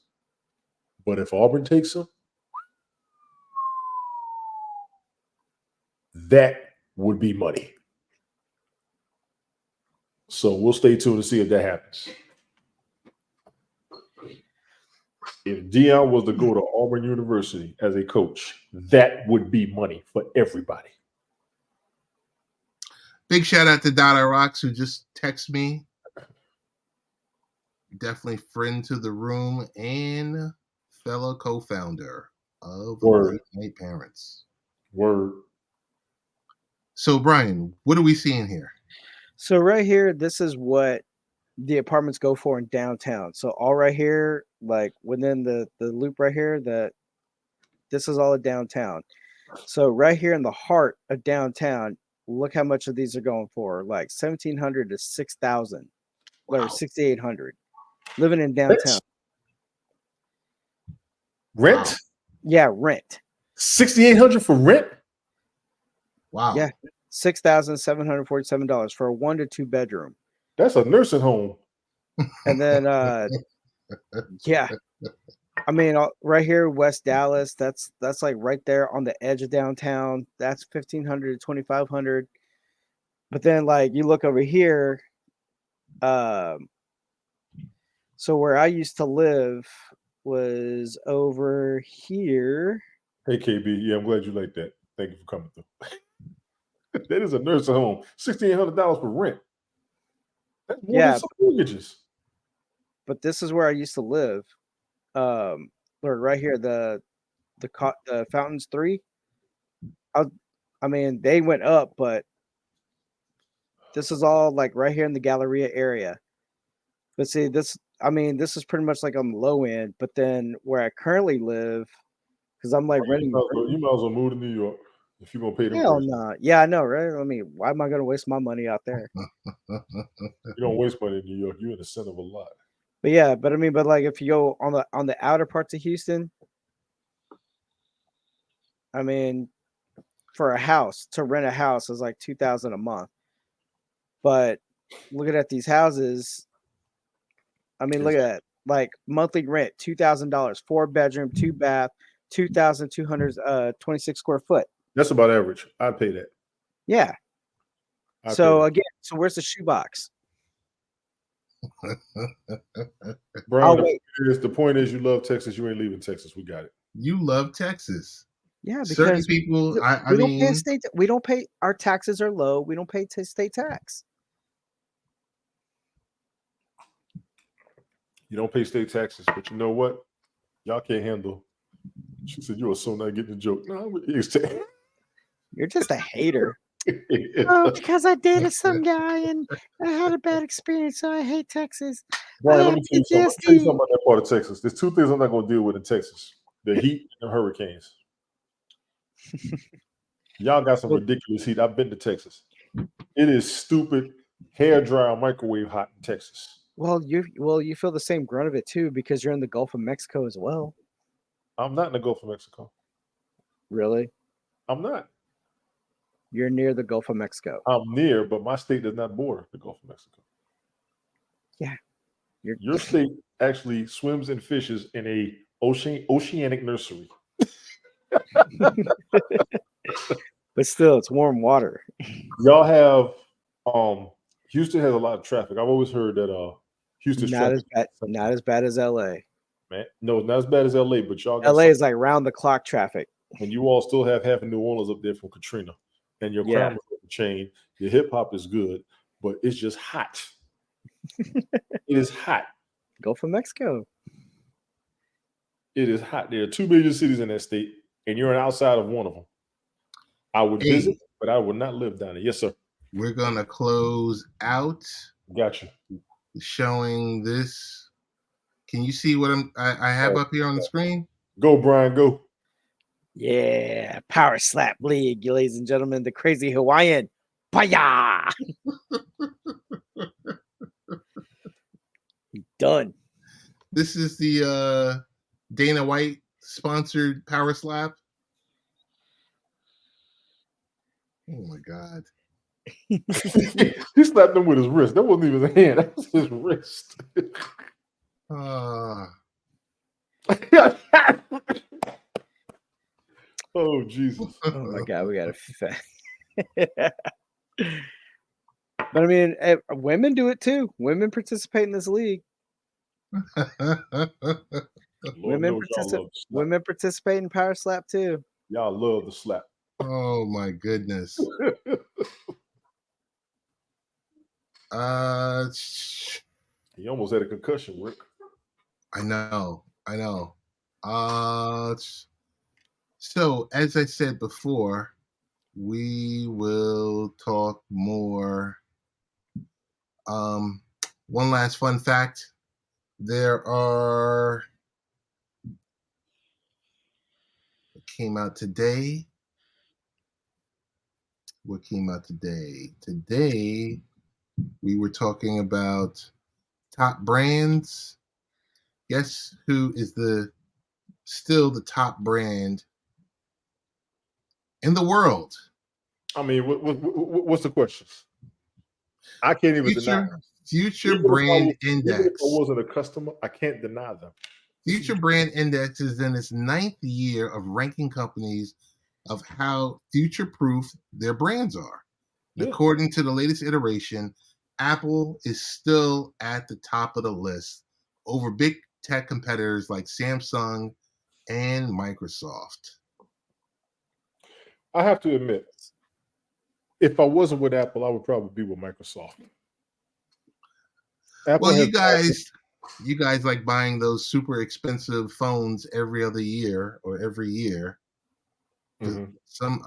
But if Auburn takes him, that would be money. So we'll stay tuned to see if that happens. If Dion was to go to Auburn University as a coach, that would be money for everybody. Big shout out to Dada Rocks, who just texted me. Definitely friend to the room and fellow co-founder of Late Night Parents. Word. So, Brian, what are we seeing here? So right here, this is what the apartments go for in downtown. So all right here, like within the loop right here, this is all of downtown. So right here in the heart of downtown, look how much of these are going for, like 1,700 to 6,000, or 6,800, living in downtown. Rent? Wow. Yeah, rent. 6,800 for rent? Wow. Yeah, $6,747 for a 1 to 2 bedroom. That's a nursing home. And then, yeah, I mean, right here, West Dallas, that's like right there on the edge of downtown. That's 1,500 to 2,500. But then, like, you look over here. So where I used to live was over here. Hey, KB, yeah, I'm glad you like that. Thank you for coming through. That is a nursing home. $1,600 for rent. That's more than some mortgages. But this is where I used to live. Right here, the Fountains 3. I mean, they went up, but this is all like right here in the Galleria area. But see, this is pretty much like on the low end. But then where I currently live, because I'm like renting. You might as well move to New York if you're gonna pay them. Hell no. Yeah, I know, right? I mean, why am I gonna waste my money out there? You don't waste money in New York. You're in the center of a lot. But yeah, but I mean, but like if you go on the outer parts of Houston, I mean, for a house to rent a house is like $2,000 a month. But looking at these houses, I mean, look at that. Like monthly rent, $2,000, 4 bedroom, 2 bath, 2,226 square foot. That's about average. I'd pay that. Yeah. So again, so where's the shoebox? Brian, the point is you love Texas. You ain't leaving Texas. We got it. You love Texas. Yeah, because certain people, we don't pay. Our taxes are low. We don't pay state tax. You don't pay state taxes, but you know what? Y'all can't handle. She said you are so not getting the joke. No, you're just a hater. Oh, because I dated some guy and I had a bad experience, so I hate Texas. Brian, let me tell you something about that part of Texas. There's 2 things I'm not going to deal with in Texas: the heat and hurricanes. Y'all got some ridiculous heat. I've been to Texas. It is stupid, hair dryer, microwave hot in Texas. Well, you feel the same grunt of it too because you're in the Gulf of Mexico as well. I'm not in the Gulf of Mexico. Really? I'm not. You're near the Gulf of Mexico. I'm near, but my state does not border the Gulf of Mexico. Yeah. Your state actually swims and fishes in a oceanic nursery. But still, it's warm water. Y'all have Houston has a lot of traffic. I've always heard that Houston's Not as traffic. bad. Not as bad as LA. Man, no, not as bad as LA, but y'all got LA is like round the clock traffic. and you all still have half of New Orleans up there from Katrina, and your crime is chain. Your hip hop is good, but it's just hot. It is hot. Gulf of Mexico. It is hot. There are 2 major cities in that state, and you're outside of one of them. I would visit, but I would not live down there. Yes, sir. We're gonna close out. Gotcha. Showing this. Can you see what I have up here on the screen? Go, Brian. Go. Yeah, Power Slap League, ladies and gentlemen, the crazy Hawaiian. Paya! Done. This is the Dana White sponsored Power Slap. Oh my God. He slapped him with his wrist. That wasn't even his hand. That was his wrist. Oh, Jesus. Oh my God, we got to But I mean, women do it too. Women participate in this league. Women participate in Power Slap too. Y'all love the slap. Oh my goodness. He almost had a concussion, Rick. I know. So as I said before, we will talk more. One last fun fact. There are what came out today. Today we were talking about top brands. Guess who is still the top brand in the world? I mean, what's the question? I can't even deny them. Future Brand Index. Even if I wasn't a customer, I can't deny them. Future Brand Index is in its 9th year of ranking companies of how future-proof their brands are. Yeah. According to the latest iteration, Apple is still at the top of the list over big tech competitors like Samsung and Microsoft. I have to admit, if I wasn't with Apple, I would probably be with Microsoft. Well, you guys like buying those super expensive phones every other year or every year for some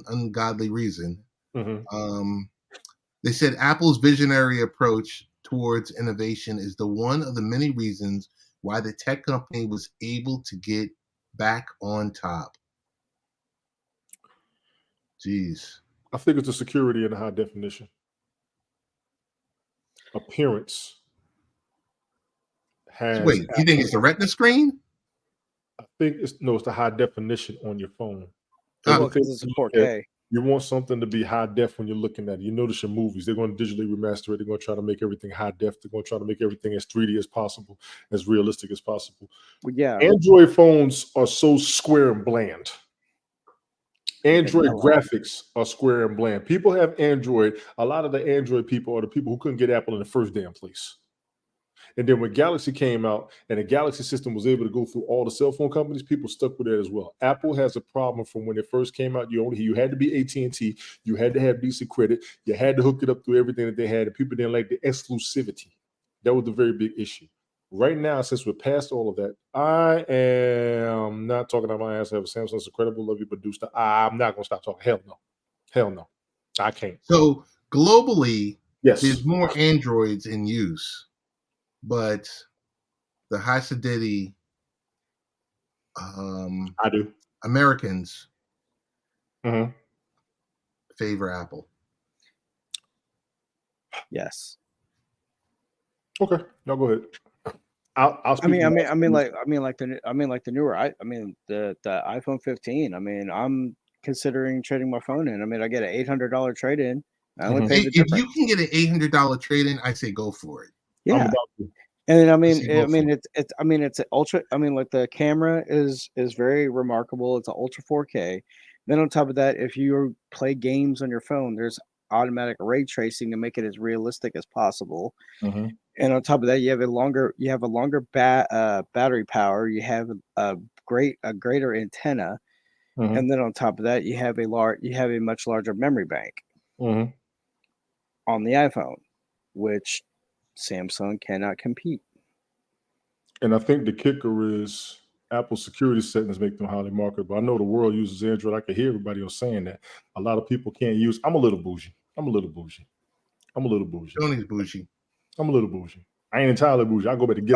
ungodly reason. They said Apple's visionary approach towards innovation is one of the many reasons why the tech company was able to get back on top. Jeez. I think it's the security and the high definition. Appearance. Wait, you think it's the Retina screen? I think it's the high definition on your phone. Because it's 4K. You want something to be high def when you're looking at it. You notice your movies, they're going to digitally remaster it. They're going to try to make everything high def. They're going to try to make everything as 3D as possible, as realistic as possible. Well, yeah. Android phones are so square and bland. Android graphics are square and bland. People have Android. A lot of the Android people are the people who couldn't get Apple in the first damn place. And then when Galaxy came out and the Galaxy system was able to go through all the cell phone companies, people stuck with it as well. Apple has a problem from when it first came out. You had to be AT&T. You had to have decent credit. You had to hook it up through everything that they had. And people didn't like the exclusivity. That was the very big issue. Right now, since we're past all of that, I am not talking about my ass. I have a Samsung. It's incredible. Love you, producer. I'm not going to stop talking. Hell no. I can't. So globally, yes, there's more Androids in use. But the Hasidity, I do. Americans favor Apple. Yes. Okay, y'all go ahead. I'll I mean, like the newer. The iPhone 15. I mean, I'm considering trading my phone in. I mean, I get an $800 trade in. I only Mhm. pay Hey, the if difference. you can get an $800 trade in, I say go for it. I'm Yeah. about to. And I I mean, say go for it. it's an ultra. I mean, like the camera is very remarkable. It's an ultra 4K. Then on top of that, if you play games on your phone, there's automatic ray tracing to make it as realistic as possible. Mhm. And on top of that, you have a longer battery power. You have a greater antenna, Mhm. and then on top of that, you have a much larger memory bank Mhm. on the iPhone, which Samsung cannot compete. And I think the kicker is Apple security settings make them highly marketable. I know the world uses Android. I can hear everybody else saying that. A lot of people can't use. I'm a little bougie. I'm a little bougie. I'm a little bougie. Tony's bougie. I'm a little bougie. I ain't entirely bougie. I go back to get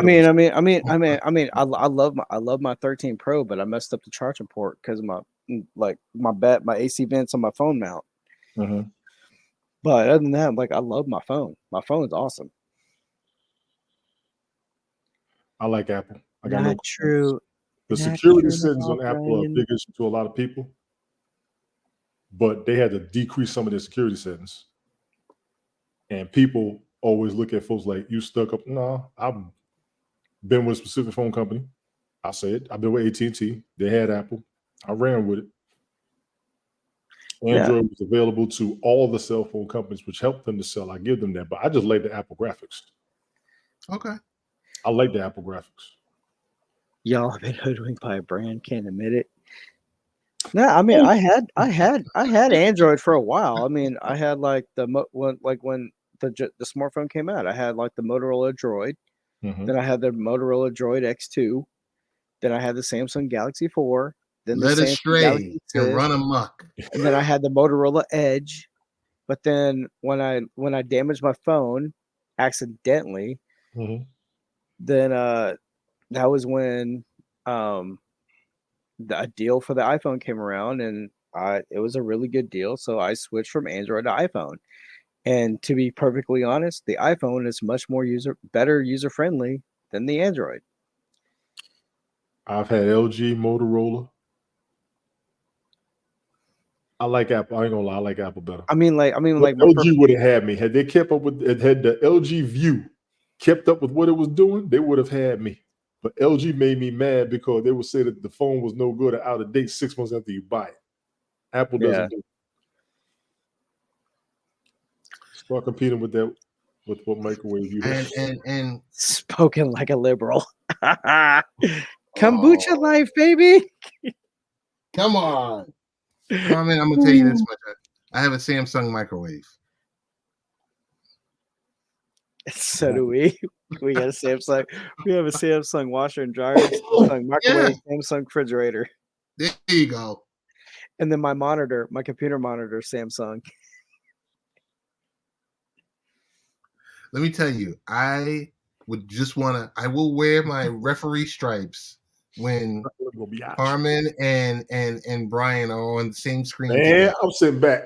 I love my 13 Pro, but I messed up the charging port because my AC vents on my phone mount. Mhm. But other than that, like I love my phone. My phone's awesome. I like Apple. I got no Not complaints. true. The Not security true at settings all, on Apple are a Brian. big issue to a lot of people, but they had to decrease some of their security settings. And people always look at folks like, you stuck up. No, I've been with a specific phone company. I say it. I've been with AT&T. They had Apple. I ran with it. Yeah. Android was available to all the cell phone companies, which helped them to sell. I give them that, but I just like the Apple graphics. Okay. I like the Apple graphics. Y'all have been hoodwinked by a brand, can't admit it. No, I mean I had Android for a while. I mean, I had like when the smartphone came out, I had like the Motorola Droid. Mhm. Then I had the Motorola Droid X2. Then I had the Samsung Galaxy 4. Then the Led Samsung astray Galaxy and 6. run amok. And then I had the Motorola Edge. But then when I damaged my phone accidentally, Mhm. then that was when a deal for the iPhone came around, and it was a really good deal, so I switched from Android to iPhone. And to be perfectly honest, the iPhone is much more better user friendly than the Android. I've had LG, Motorola. I like Apple. I ain't gonna lie. I like Apple better. I mean, like LG would have had me had they kept up with had the LG View kept up with what it was doing. They would have had me. But LG made me mad because they would say that the phone was no good or out of date 6 months after you buy it. Apple Yeah. doesn't do it. Start competing with that with what microwave you have. And Spoken like a liberal. Kombucha oh, life, baby. come on. Carmen, I'm gonna tell you this much. I have a Samsung microwave. So do we. We got a Samsung. We have a Samsung washer and dryer, Samsung microwave, Samsung refrigerator, There you go. and then my computer monitor, Samsung. Let me tell you, I would just I will wear my referee stripes when Carmen and Brian are on the same screen Man, together. I'm sitting back.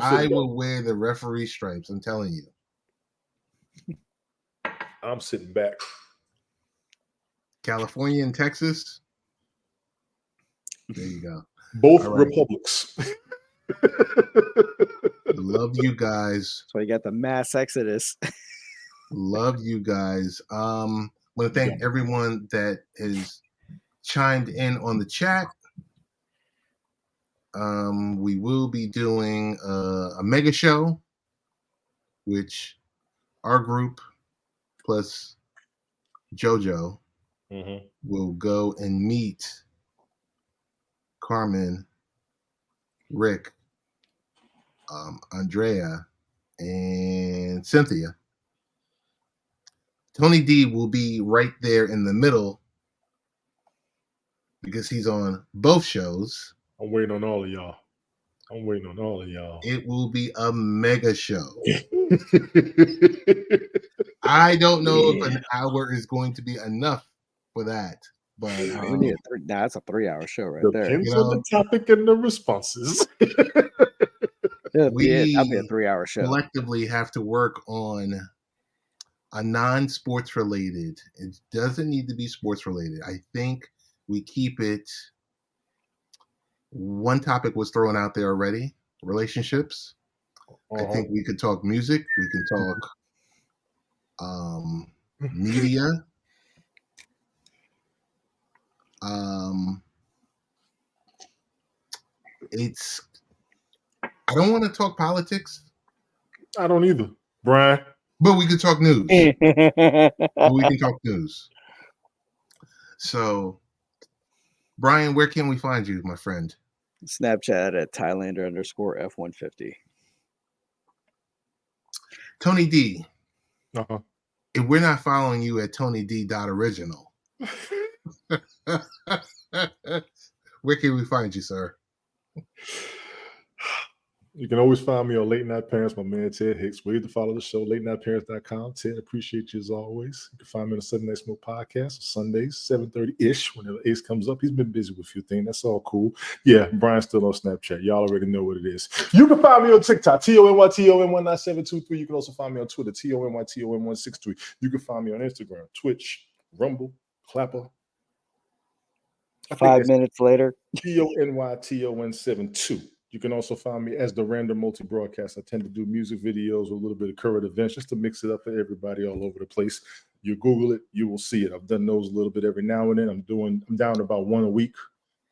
I will wear the referee stripes. I'm telling you. I'm sitting back. California and Texas. There you go. Both All right. republics. Love you guys. So you got the mass exodus. Love you guys. I want to thank everyone that has chimed in on the chat. We will be doing a mega show, which our group plus JoJo will go and meet Carmen, Rick, Andrea, and Cynthia. Tony D will be right there in the middle because he's on both shows. I'm waiting on all of y'all. It will be a mega show. I don't know if an hour is going to be enough for that, but We need that's a 3-hour show right there. Depends on the topic and the responses. That'll be a 3-hour show. Collectively have to work on a non-sports related. It doesn't need to be sports related. I think we keep it One topic was thrown out there already: relationships. I think we could talk music. We can talk media. It's. I don't want to talk politics. I don't either, Brian. But we could talk news. We can talk news. So, Brian, where can we find you, my friend? Snapchat at Thailander_F150. Tony D. Uh-huh. If we're not following you at TonyD.original, where can we find you, sir? You can always find me on Late Night Parents, my man Ted Hicks. Way to follow the show, latenightparents.com. Ted, appreciate you as always. You can find me on the Sunday Night Smoke podcast, Sundays, 7:30-ish, whenever Ace comes up. He's been busy with a few things. That's all cool. Yeah, Brian's still on Snapchat. Y'all already know what it is. You can find me on TikTok, TONYTON19723. You can also find me on Twitter, TONYTON163. You can find me on Instagram, Twitch, Rumble, Clapper. 5 minutes later, TONYTON72. You can also find me as the Random Multi-Broadcast. I tend to do music videos with a little bit of current events just to mix it up for everybody all over the place. You Google it, you will see it. I've done those a little bit every now and then. I'm down to about one a week.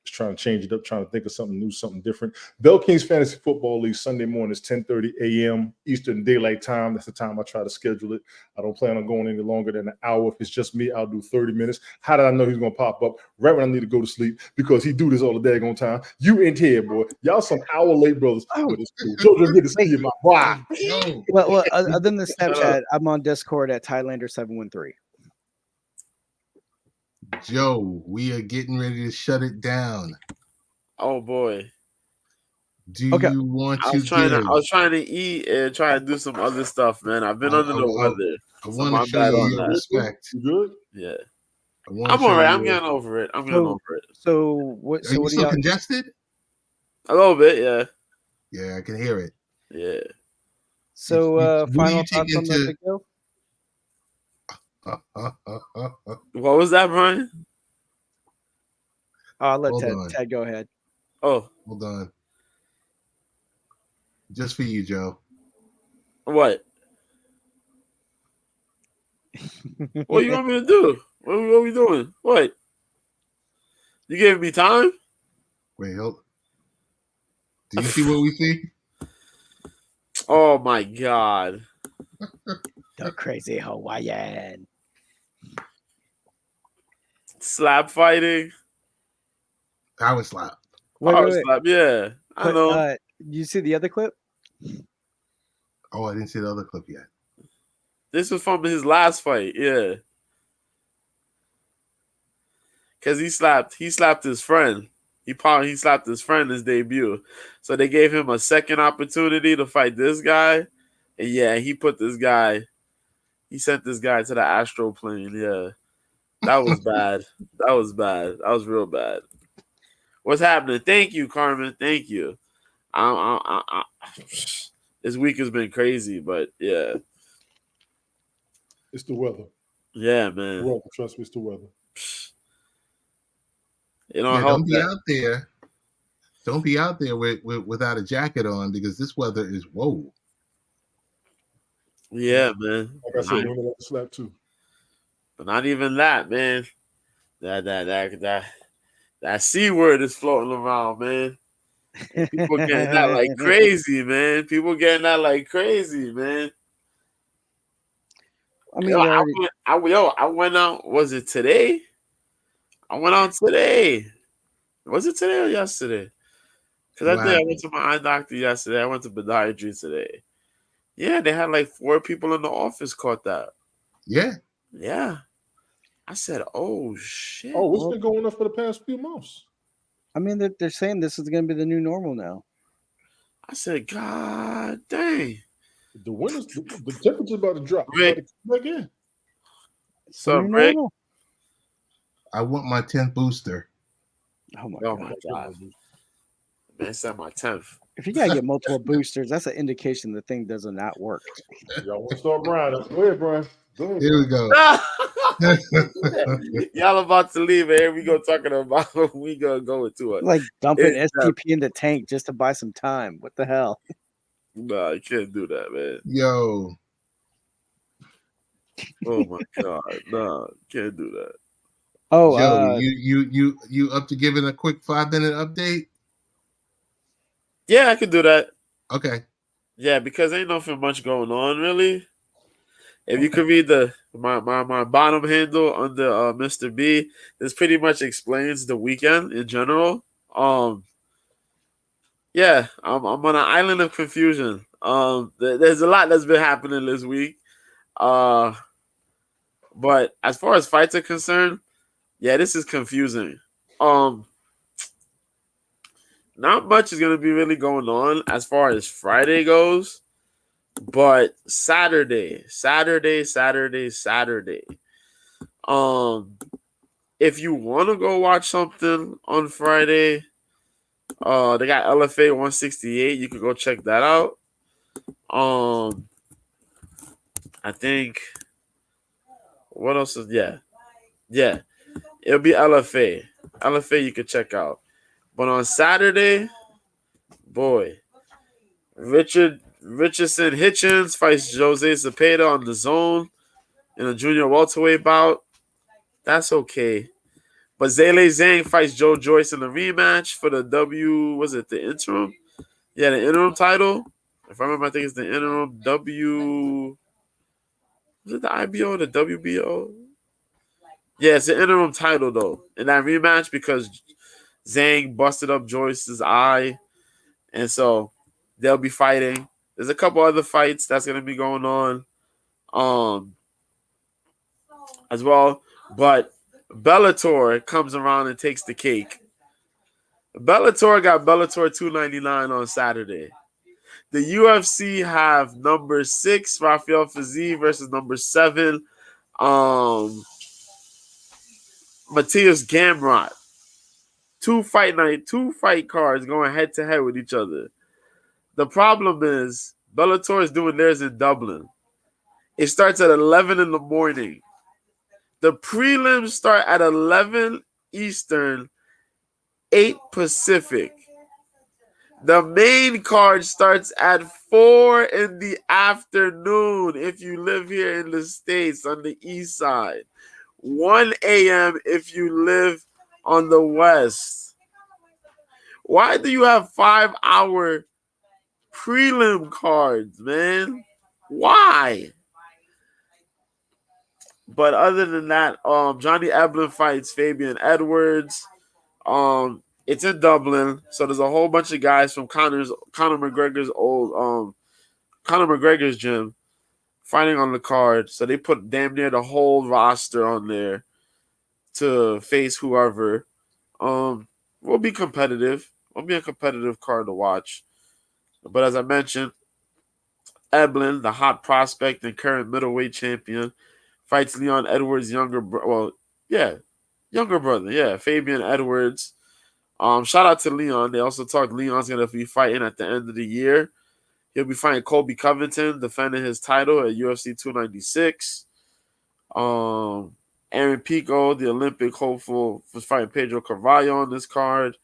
Just trying to change it up, trying to think of something new, something different. Bell Kings Fantasy Football League, Sunday mornings, 10:30 a.m. Eastern Daylight Time. That's the time I try to schedule it. I don't plan on going any longer than an hour. If it's just me, I'll do 30 minutes. How did I know he's going to pop up right when I need to go to sleep? Because he do this all the daggone time. You ain't here, boy. Y'all some hour late brothers. But it's cool. Children, good to see you, my boy. Well, other than the Snapchat, I'm on Discord at Thailander713. Joe, we are getting ready to shut it down. Oh boy. Do you want to? I was trying to eat and try to do some other stuff, man. I've been under the weather. I want to show you your respect. You good? Yeah. I'm all right. I'm getting over it. So what? Are you still congested? A little bit, yeah. Yeah, I can hear it. Yeah. So final thoughts on the video? What was that, Brian? I'll let Ted go ahead. Oh. Hold on. Just for you, Joe. What? What you want me to do? What are we doing? What? You gave me time? Wait, hold. Do you see what we see? Oh my God. The crazy Hawaiian. Slap fighting. I was slap. Wait. Slap, yeah. I know. You see the other clip? Oh, I didn't see the other clip yet. This was from his last fight, yeah. Cause he slapped his friend. He slapped his friend his debut. So they gave him a second opportunity to fight this guy. And yeah, he sent this guy to the astral plane. Yeah. That was bad. That was real bad. What's happening? Thank you, Carmen. Thank you. This week has been crazy, but yeah. It's the weather. Yeah, man. Weather. Trust me, it's the weather. Don't be out there. Don't be out there without a jacket on because this weather is whoa. Yeah, man. Like I said, women like to slap too. But not even that, man. That C word is floating around, man. People getting that like crazy, man. I mean, I went out. Was it today? I went out today. Was it today or yesterday? Because I think I went to my eye doctor yesterday. I went to podiatry today. Yeah, they had like 4 people in the office caught that. Yeah. Yeah. I said, oh, shit. Oh, what's been going on for the past few months? I mean, they're saying this is going to be the new normal now. I said, God dang. The winter's the temperature's about to drop. Rick. Again. So, Rick. I want my 10th booster. Oh my God. Man, it's at my 10th. If you got to get multiple boosters, that's an indication the thing does not work. Y'all want to start Brian? Go ahead, Brian. Here we go. Y'all about to leave, and here we go talking about what we gonna go into it. Like dumping STP in the tank just to buy some time. What the hell? Nah, you can't do that, man. Yo. Oh my god, nah, can't do that. Oh, Joe, you up to giving a quick 5-minute update? Yeah, I could do that. Okay. Yeah, because ain't nothing much going on really. If you could read my bottom handle under Mr. B, this pretty much explains the weekend in general. Yeah, I'm on an island of confusion. There's a lot that's been happening this week. But as far as fights are concerned, yeah, this is confusing. Not much is gonna be really going on as far as Friday goes, but Saturday. If you want to go watch something on Friday, they got LFA 168. You can go check that out. I think what else is yeah. It'll be LFA. LFA you can check out. But on Saturday, boy, Richardson Hitchens fights Jose Cepeda on the zone in a junior welterweight bout. That's okay. But Zele Zhang fights Joe Joyce in the rematch for the the interim? Yeah, the interim title. If I remember, I think it's the interim was it the IBO or the WBO? Yeah, it's the interim title, though. In that rematch, because Zhang busted up Joyce's eye. And so they'll be fighting. There's a couple other fights that's going to be going on as well. But Bellator comes around and takes the cake. Bellator got Bellator 299 on Saturday. The UFC have number 6, Rafael Fiziev versus number 7, Matthias Gamrot. Two fight cards going head to head with each other. The problem is Bellator is doing theirs in Dublin. It starts at 11 in the morning. The prelims start at 11 Eastern, 8 Pacific. The main card starts at 4 in the afternoon if you live here in the States on the east side. 1 a.m. if you live on the west. Why do you have 5-hour prelim cards, man? Why? But other than that, Johnny Eblen fights Fabian Edwards. It's in Dublin, so there's a whole bunch of guys from Conor McGregor's gym fighting on the card. So they put damn near the whole roster on there to face whoever. Will be competitive. Will be a competitive card to watch. But as I mentioned, Eblen, the hot prospect and current middleweight champion, fights Leon Edwards' younger brother. Yeah, Fabian Edwards. Shout out to Leon. They also talked Leon's going to be fighting at the end of the year. He'll be fighting Colby Covington, defending his title at UFC 296. Aaron Pico, the Olympic hopeful, was fighting Pedro Carvalho on this card.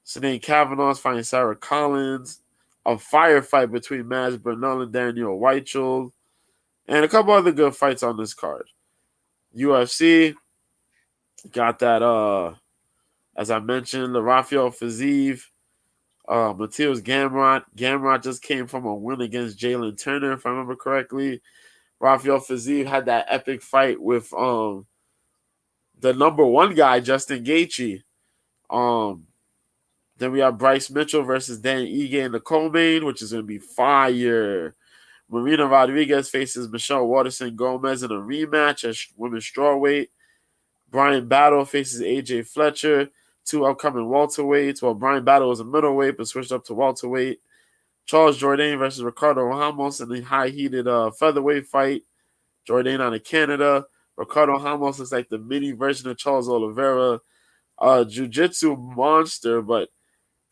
Sinead Kavanaugh's fighting Sarah Collins. A firefight between Maz Bernal and Daniel Weichel. And a couple other good fights on this card. UFC got that, as I mentioned, the Rafael Fiziev, Matthias Gamrot. Gamrot just came from a win against Jalen Turner, if I remember correctly. Rafael Fiziev had that epic fight with the number 1 guy, Justin Gaethje. Then we have Bryce Mitchell versus Dan Ige in the co-main, which is going to be fire. Marina Rodriguez faces Michelle Waterson Gomez in a rematch at women's strawweight. Brian Battle faces AJ Fletcher, 2 upcoming welterweights. Well, Brian Battle was a middleweight, but switched up to welterweight. Charles Jourdain versus Ricardo Ramos in the high-heated featherweight fight. Jourdain out of Canada. Ricardo Ramos looks like the mini version of Charles Oliveira. Jiu-jitsu monster, but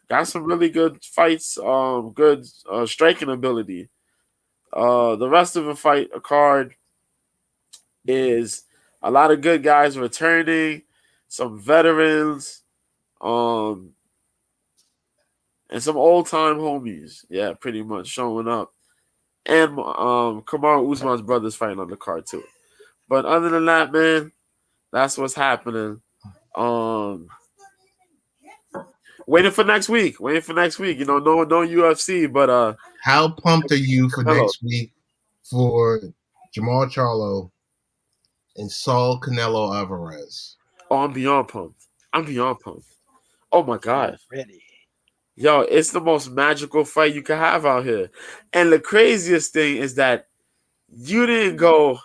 got some really good fights, good striking ability. The rest of the fight card is A lot of good guys returning, some veterans, and some old time homies. Yeah, pretty much showing up. And Kamaru Usman's brother's fighting on the card too. But other than that, man, that's what's happening. Waiting for next week. You know, no UFC, but how pumped are you for Hello. next week for Jamal Charlo and Saul Canelo Alvarez? Oh, I'm beyond pumped. Oh my god. Ready. Yo, it's the most magical fight you can have out here. And the craziest thing is that you didn't go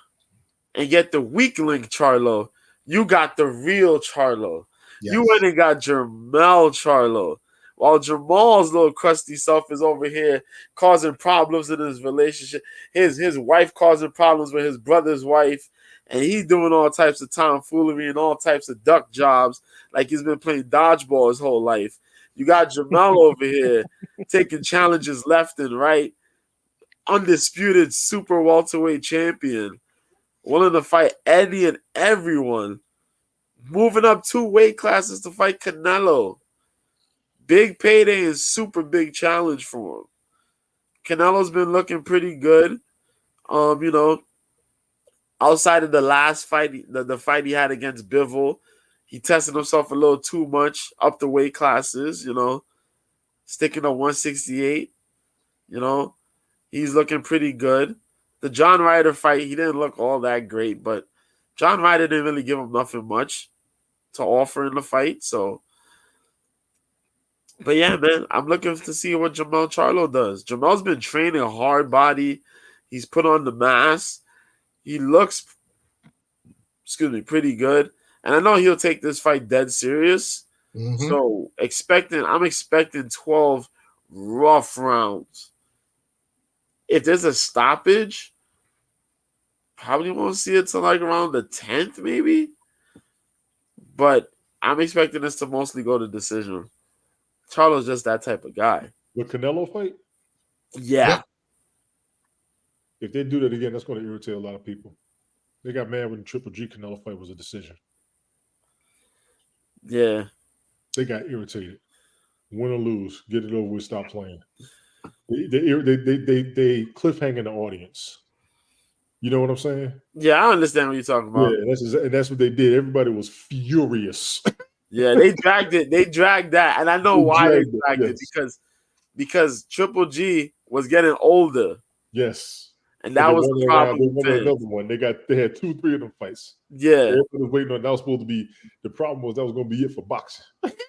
and get the weak link Charlo. You got the real Charlo. Yes. You went and got Jermell Charlo. While Jamal's little crusty self is over here causing problems in his relationship. His wife causing problems with his brother's wife. And he's doing all types of tomfoolery and all types of duck jobs like he's been playing dodgeball his whole life. You got Jermell over here taking challenges left and right. Undisputed super welterweight champion. Willing to fight any and everyone. Moving up 2 weight classes to fight Canelo. Big payday and super big challenge for him. Canelo's been looking pretty good. You know, outside of the last fight, the fight he had against Bivol, he tested himself a little too much up the weight classes, you know, sticking to 168. You know, he's looking pretty good. The John Ryder fight, he didn't look all that great, but John Ryder didn't really give him nothing much to offer in the fight. So, but yeah, man, I'm looking to see what Jermell Charlo does. Jamel's been training hard body. He's put on the mass. He looks, pretty good. And I know he'll take this fight dead serious. Mm-hmm. So I'm expecting 12 rough rounds. If there's a stoppage, probably won't see it till like around the 10th, maybe. But I'm expecting this to mostly go to decision. Charlo's just that type of guy. The Canelo fight? Yeah. Yep. If they do that again, that's going to irritate a lot of people. They got mad when the Triple G Canelo fight was a decision. Yeah. They got irritated. Win or lose, get it over with, stop playing. They cliffhang in the audience. You know what I'm saying? Yeah, I understand what you're talking about. Yeah, that's what they did. Everybody was furious. Yeah, they dragged it. They dragged that. And I know why they dragged it. Because Triple G was getting older. Yes. And that was the problem. They won another one. They had 2-3 of them fights. Yeah. Everybody was waiting on that. Was supposed to be the problem was that was going to be it for boxing.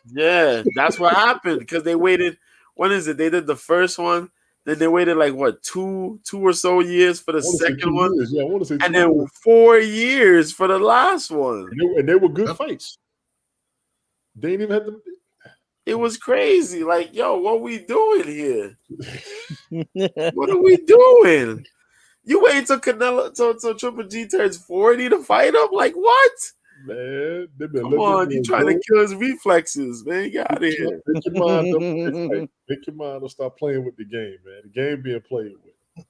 Yeah, that's what happened because they waited. When is it? They did the first one, then they waited like what two or so years for the second one. Yeah, I want to say 2 and then years. 4 years for the last one. And they were good fights. They didn't even have to. It was crazy. Like, yo, what we doing here? What are we doing? You wait till Canelo, till Triple G turns 40 to fight him? Like, what? Man, come on, you trying to kill his reflexes, man. Get out of here. Make your mind up. Make your mind up. Stop playing with the game, man. The game being played with.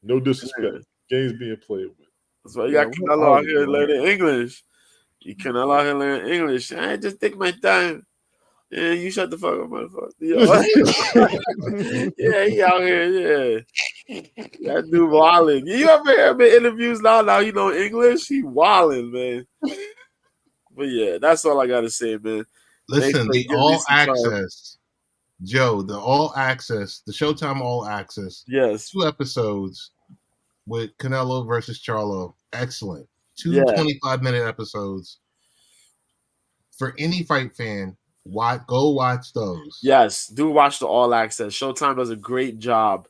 No disrespect. The game's being played with. That's why you got Canelo out here learning English. You Canelo out here learning English. I just take my time. Yeah, you shut the fuck up, motherfucker. Yeah, he out here, yeah. That dude wildin'. You ever hear interviews now you know English? He wildin', man. But yeah, that's all I gotta say, man. Listen, the All Access, Joe, the All Access, the Showtime All Access. Yes. 2 episodes with Canelo versus Charlo. Excellent. 2 25-minute episodes. For any fight fan, go watch those. Yes, do watch the All Access. Showtime does a great job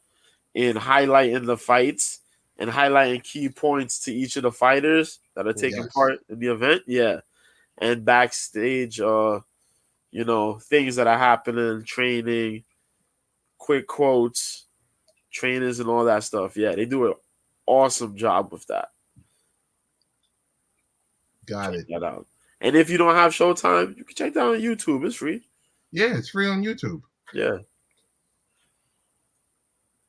in highlighting the fights and highlighting key points to each of the fighters that are taking part in the event. Yeah. And backstage, things that are happening, training, quick quotes, trainers, and all that stuff. Yeah, they do an awesome job with that. Got it. Check that out. And if you don't have Showtime, you can check that on YouTube. It's free. Yeah, it's free on YouTube. Yeah.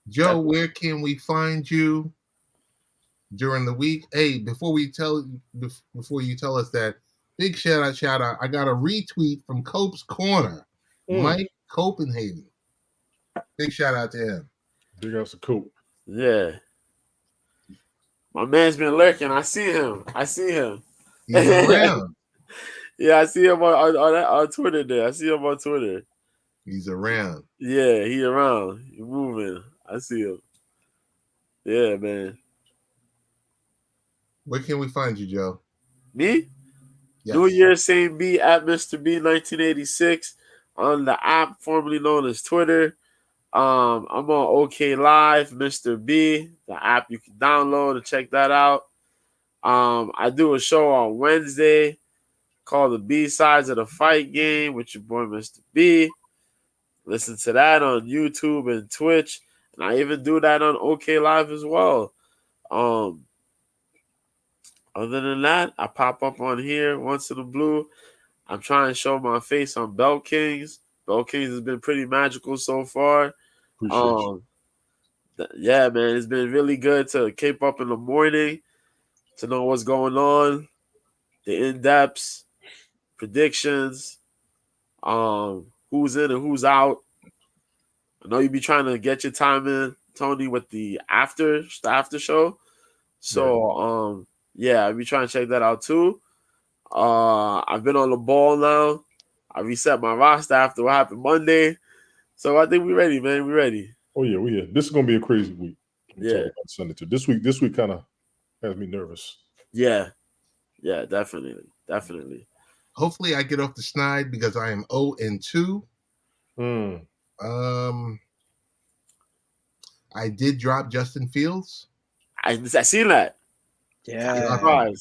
Joe, where can we find you? during the week. Hey, before you tell us that, big shout out. I got a retweet from Cope's Corner, Mike Copenhagen. Big shout out to him. Big ups to Cope. Yeah. My man's been lurking. I see him. He's around. Yeah, I see him on Twitter there. I see him on Twitter. He's around. Yeah, he around. He moving. I see him. Yeah, man. Where can we find you, Joe? Me? Yes. New Year, same B at Mr. B 1986 on the app formerly known as Twitter. I'm on OK Live, Mr. B, the app you can download and check that out. I do a show on Wednesday called the B-Sides of the Fight Game with your boy Mr. B. Listen to that on YouTube and Twitch. And I even do that on OK Live as well. Other than that, I pop up on here once in a blue. I'm trying to show my face on Bell Kings. Bell Kings has been pretty magical so far. Yeah, man, it's been really good to keep up in the morning, to know what's going on, the in-depths, predictions, who's in and who's out. I know you be trying to get your time in, Tony, with the after show. So, yeah, I be trying to check that out too. I've been on the ball now. I reset my roster after what happened Monday. So I think we're ready, man. We're ready. Oh yeah, we here. This is gonna be a crazy week. Yeah. Sunday too. This week kind of has me nervous. Yeah, definitely. Hopefully, I get off the snide because I am 0-2. I did drop Justin Fields. I seen that. Yeah, kind of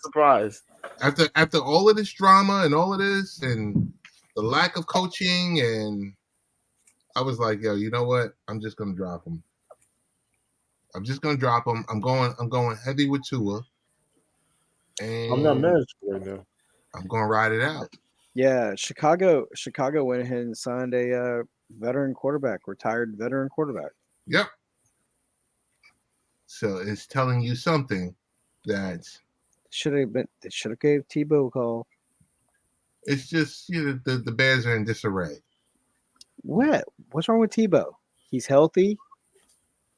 surprised. After all of this drama and all of this and the lack of coaching, and I was like, yo, you know what? I'm just gonna drop him. I'm going heavy with Tua. And I'm not mad right now. I'm gonna ride it out. Yeah, Chicago went ahead and signed a retired veteran quarterback. Yep. So it's telling you something that they should have gave Tebow a call. It's just the Bears are in disarray. What's wrong with Tebow? He's healthy.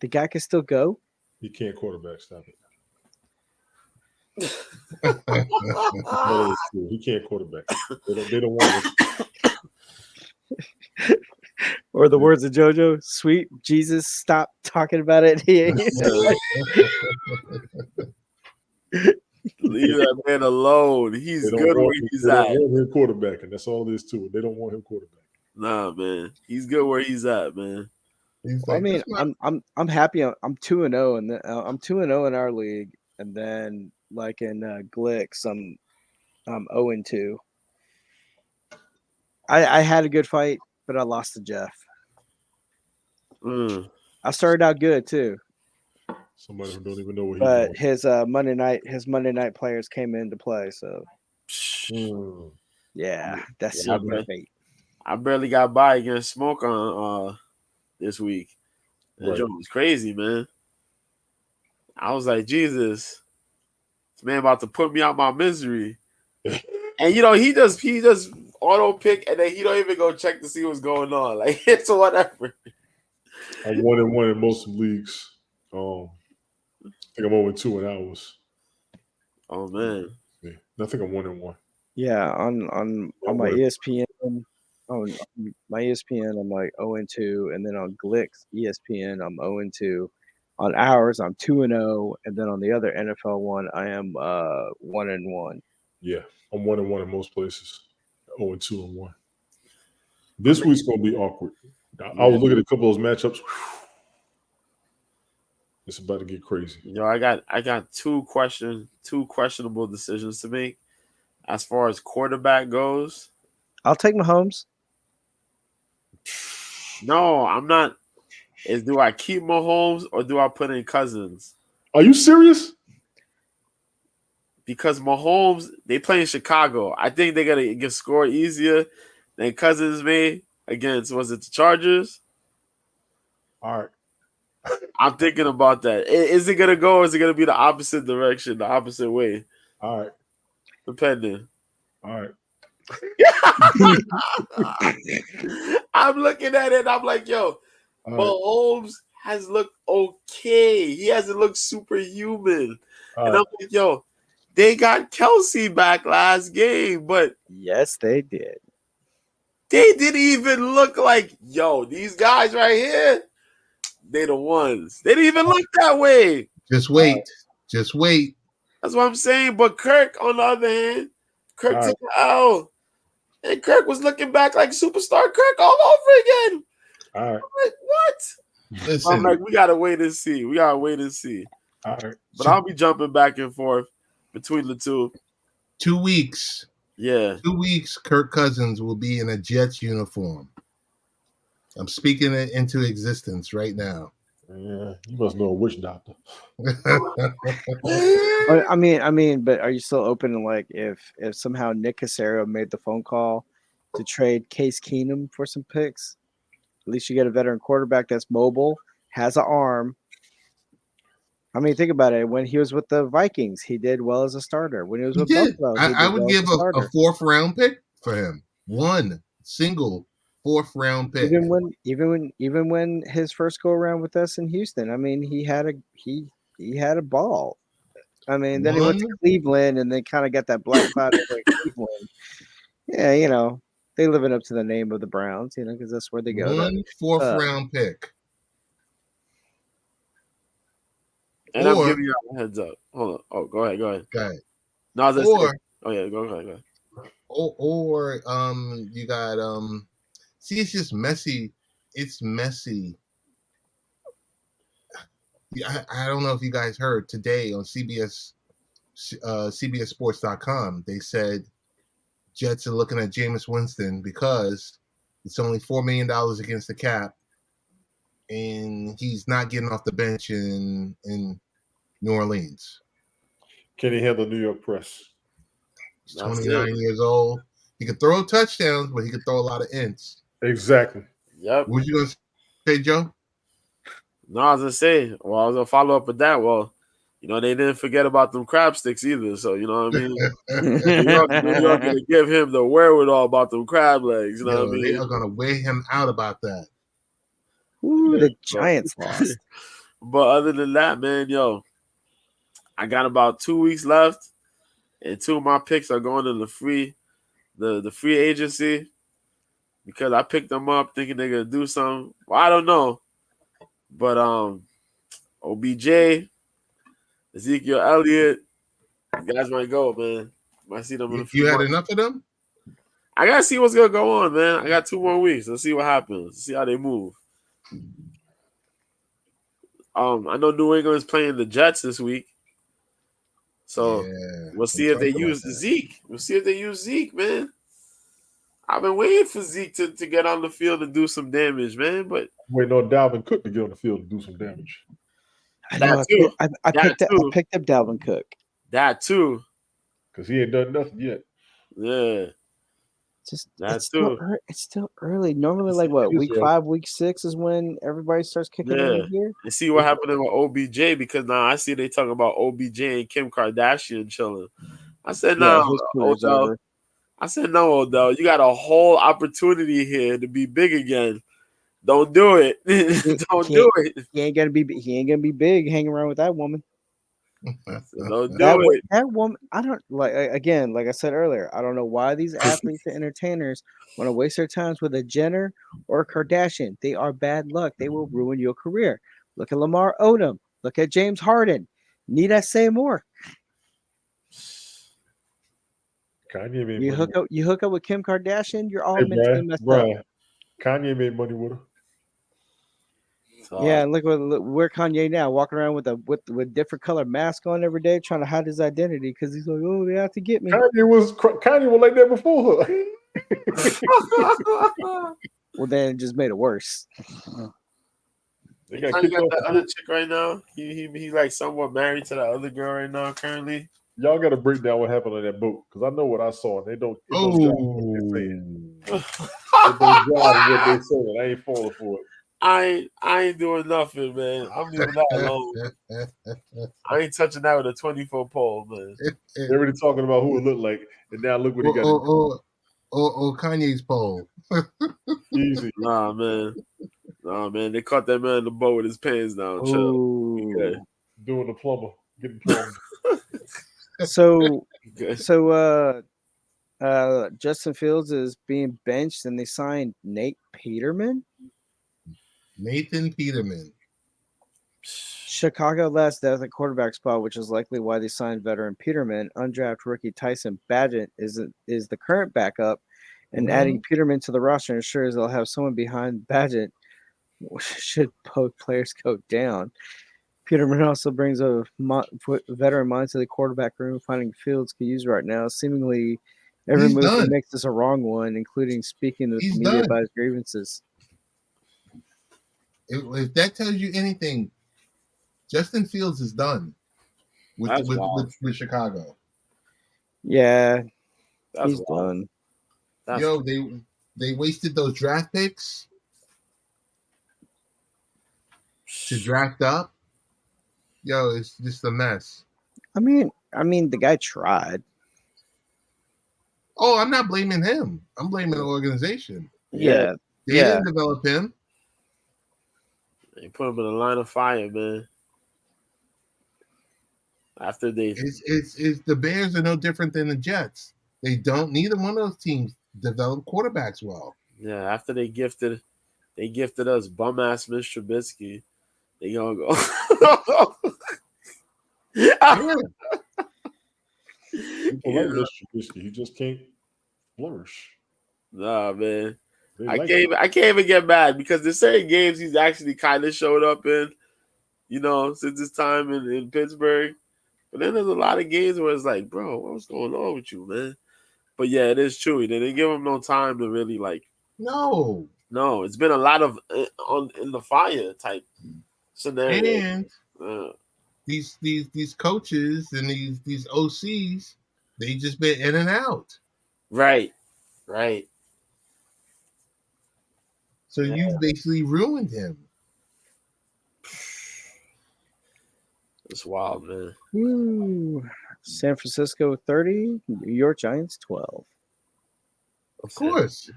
The guy can still go. He can't quarterback. Stop it. He can't quarterback. They don't want it. Or the words of JoJo, sweet Jesus, stop talking about it. Leave that man alone. He's good where he's at. They don't want him quarterback, and that's all there is to it. They don't want him quarterback. Nah, man. He's good where he's at, man. I mean, I'm happy. I'm 2-0, and I'm 2-0 in our league, and then like in Glicks, I'm 0-2. I had a good fight, but I lost to Jeff. I started out good too. Somebody who don't even know what he's doing. But his Monday night players came into play, so yeah, that's my fate. I barely got by against Smoke on this week. That joke was crazy, man. I was like, Jesus, this man about to put me out my misery. And he just auto pick, and then he don't even go check to see what's going on. Like, it's whatever. I'm 1-1 in most leagues. I think I'm 0-2 in ours. Oh man. Yeah, I think I'm 1-1. Yeah, on my ESPN. On my ESPN, I'm like 0-2, and then on Glicks ESPN, I'm 0-2. On ours, I'm 2-0, and then on the other NFL one, I am 1-1. Yeah, I'm 1-1 in most places. 0-2 and 1. This week's gonna be awkward. I was looking at a couple of those matchups. It's about to get crazy. I got two questionable decisions to make as far as quarterback goes. I'll take Mahomes. No, I'm not. Do I keep Mahomes or do I put in Cousins? Are you serious? Because Mahomes, they play in Chicago. I think they're gonna get scored easier than Cousins made against, was it the Chargers? All right. I'm thinking about that. Is it gonna go? Or is it gonna be the opposite direction, the opposite way? All right. Depending. All right. I'm looking at it. And I'm like, yo, Mahomes has looked okay. He hasn't looked superhuman. And I'm like, yo, they got Kelce back last game, but yes, they did. They didn't even look like, yo, these guys right here, they the ones. They didn't even look that way. Just wait. Just wait. That's what I'm saying. But Kirk, on the other hand, Kirk took an L. And Kirk was looking back like superstar Kirk all over again. All right. I'm like, what? Listen. I'm like, we gotta wait and see. We gotta wait and see. All right. But I'll be jumping back and forth between the two. 2 weeks. Yeah. 2 weeks, Kirk Cousins will be in a Jets uniform. I'm speaking it into existence right now. Yeah, you must know a witch doctor. I mean, but are you still open to, like, if somehow Nick Caserio made the phone call to trade Case Keenum for some picks? At least you get a veteran quarterback that's mobile, has an arm. I mean, think about it. When he was with the Vikings, he did well as a starter. When he was with Buffalo, I would give a fourth round pick for him. One single fourth round pick. Even when his first go around with us in Houston, I mean, he had a ball. I mean, then he went to Cleveland and they kind of got that black cloud over Cleveland. Yeah, you know, they living up to the name of the Browns, you know, because that's where they go. One fourth round pick. And I'm giving you a heads up. Hold on. Oh, go ahead. Go ahead. No, I was saying, oh yeah, go ahead. Or you got see, it's just messy. It's messy. Yeah, I don't know if you guys heard today on CBSSports.com. They said Jets are looking at Jameis Winston because it's only $4 million against the cap, and he's not getting off the bench in New Orleans. Can he handle New York press? He's 29 years old. He could throw touchdowns, but he could throw a lot of ints. Exactly. Yep. What you gonna say, Joe? No, I was gonna say. Well, I was gonna follow up with that. Well, you know, they didn't forget about them crab sticks either. So you know what I mean. You're gonna give him the wherewithal about them crab legs. You know what I mean? They are gonna weigh him out about that. Ooh, the Giants lost. But other than that, man, yo, I got about 2 weeks left, and 2 of my picks are going to the free agency because I picked them up thinking they're gonna do something. Well, I don't know, but OBJ, Ezekiel Elliott, you guys might go, man. Might see them in a few You had months. enough of them? I gotta see what's gonna go on, man. I got 2 more weeks. Let's see what happens. See how they move. I know New England's playing the Jets this week. So we'll see if they use Zeke. We'll see if they use Zeke, man. I've been waiting for Zeke to get on the field and do some damage, man. But waiting on Dalvin Cook to get on the field and do some damage. I know. I picked up Dalvin Cook. That too. Because he ain't done nothing yet. Yeah. It's still early. Normally, like what, week 5, week 6 is when everybody starts kicking in here. And see what happened with OBJ, because now I see they talking about OBJ and Kim Kardashian chilling. I said, no, Odell. I said, no, Odell. You got a whole opportunity here to be big again. Don't do it. Don't do it. He ain't gonna be big hanging around with that woman. Don't do it. That woman, I don't like. Again, like I said earlier, I don't know why these athletes and entertainers want to waste their times with a Jenner or a Kardashian. They are bad luck. They will ruin your career. Look at Lamar Odom. Look at James Harden. Need I say more? Kanye made you money. hook up with Kim Kardashian. You're all mentally messed up. Kanye made money with her. Yeah, and look where Kanye now, walking around with different color mask on every day, trying to hide his identity because he's like, oh, they have to get me. Kanye was like that before her. Well, then it just made it worse. They got that other chick right now. He like somewhat married to that other girl right now currently. Y'all got to break down what happened on that boat because I know what I saw. And they don't. It don't jive what they're saying. It don't jive what they're saying. I ain't falling for it. I ain't doing nothing, man. I'm leaving that alone. I ain't touching that with a 20-foot pole, man. They're already talking about who it looked like, and now look what he got. Or Kanye's pole. Easy. Nah, man. They caught that man in the boat with his pants down. Chill. Okay. Doing the plumber, getting plumbed. So Okay. Justin Fields is being benched, and they signed Nathan Peterman. Chicago last depth at quarterback spot, which is likely why they signed veteran Peterman. Undrafted rookie Tyson Bagent is the current backup, and adding Peterman to the roster ensures they'll have someone behind Bagent should both players go down. Peterman also brings a veteran mind to the quarterback room, finding Fields could use right now. Seemingly, every move he makes is a wrong one, including speaking to the media about his grievances. If that tells you anything, Justin Fields is done with Chicago. Yeah, he's done. They wasted those draft picks to draft up. Yo, it's just a mess. I mean, the guy tried. Oh, I'm not blaming him. I'm blaming the organization. Yeah. They didn't develop him. They put him in a line of fire, man. After it's the Bears are no different than the Jets. They don't, neither one of those teams develop quarterbacks well. Yeah, after they gifted us bum ass Mr. Trubisky, they gonna go. People like Mr. Trubisky. He just can't flourish. Nah, man. I can't even get mad because there's certain games he's actually kind of showed up in, since his time in Pittsburgh. But then there's a lot of games where it's like, bro, what's going on with you, man? But yeah, it is true. They didn't give him no time to really No, it's been a lot of in the fire type scenario. And these coaches and these OCs, they just been in and out. Right. So you've basically ruined him. It's wild, man. Ooh. San Francisco 30, New York Giants 12. Of course.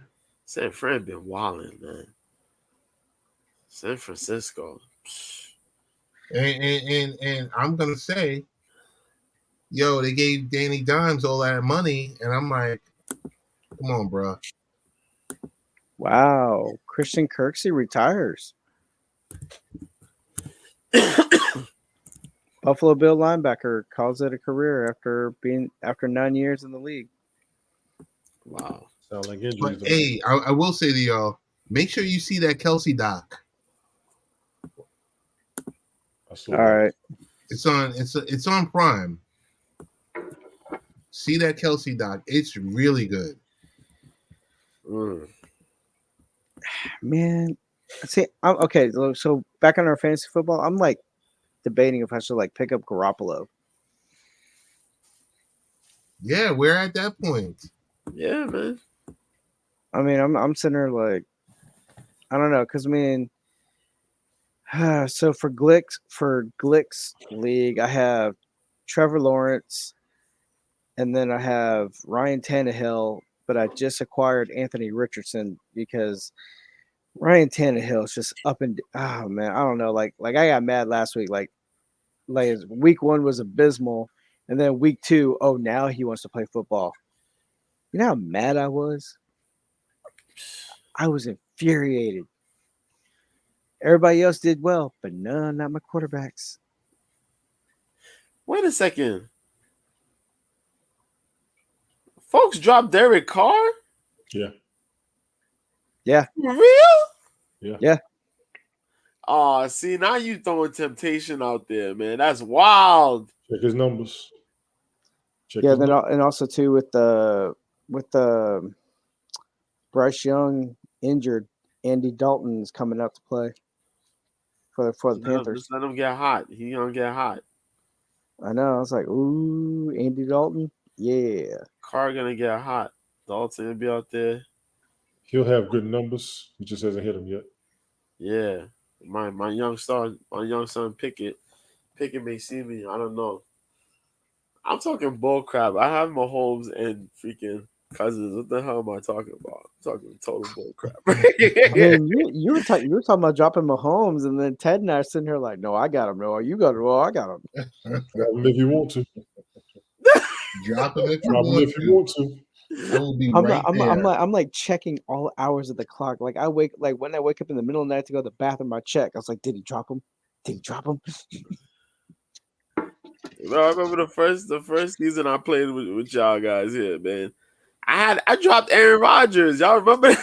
San Fran been wilding, man. San Francisco. And I'm gonna say, they gave Danny Dimes all that money, and I'm like, come on, bro. Wow, Christian Kirksey retires. Buffalo Bill linebacker calls it a career after 9 years in the league. Wow. Sound like injuries. But, hey, I will say to y'all, make sure you see that Kelce doc. All right. It's on Prime. See that Kelce doc. It's really good. Man, see, okay. So back on our fantasy football, I'm debating if I should pick up Garoppolo. Yeah, we're at that point. Yeah, man. I mean, I'm sitting there I don't know, because so for Glick's league, I have Trevor Lawrence, and then I have Ryan Tannehill, but I just acquired Anthony Richardson because Ryan Tannehill is just up and oh man, I don't know. I got mad last week. Like week 1 was abysmal, and then week 2, now he wants to play football. You know how mad I was? I was infuriated. Everybody else did well, but no, not my quarterbacks. Wait a second. Folks dropped Derek Carr? Yeah. Yeah. For real? Yeah. Yeah. Oh, see, now you throwing temptation out there, man. That's wild. Check his numbers. And also too with the Bryce Young injured, Andy Dalton is coming out to play for the Panthers. Just let him get hot. He gonna get hot. I know. I was like, ooh, Andy Dalton, yeah. Carr gonna get hot. Dalton gonna be out there. He'll have good numbers. He just hasn't hit them yet. Yeah, my young son Pickett may see me. I don't know. I'm talking bull crap. I have Mahomes and freaking Cousins. What the hell am I talking about? I'm talking total bull crap. I mean, you were talking about dropping Mahomes, and then Ted and I are sitting here like, no, I got him. No, you got him. No, I got him. Drop him if you want to. Drop him if you Drop him want if you to. want to. I will be right there. I'm like checking all hours of the clock. Like when I wake up in the middle of the night to go to the bathroom, I check. I was like, did he drop him? Did he drop him? Bro, I remember the first season I played with y'all guys here, man. I dropped Aaron Rodgers. Y'all remember?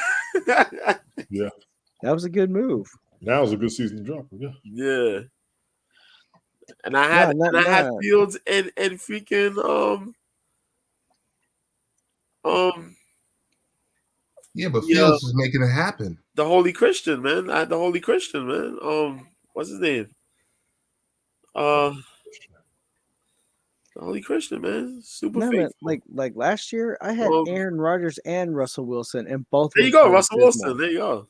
Yeah. That was a good move. Now is a good season to drop him. Yeah. Yeah. And I had Fields and freaking Yeah, but Fields is making it happen. The Holy Christian, man. I had the Holy Christian, man. What's his name? The Holy Christian, man. Super faithful. Like last year, I had Aaron Rodgers and Russell Wilson, and both. There you go, Russell Wilson. There you go.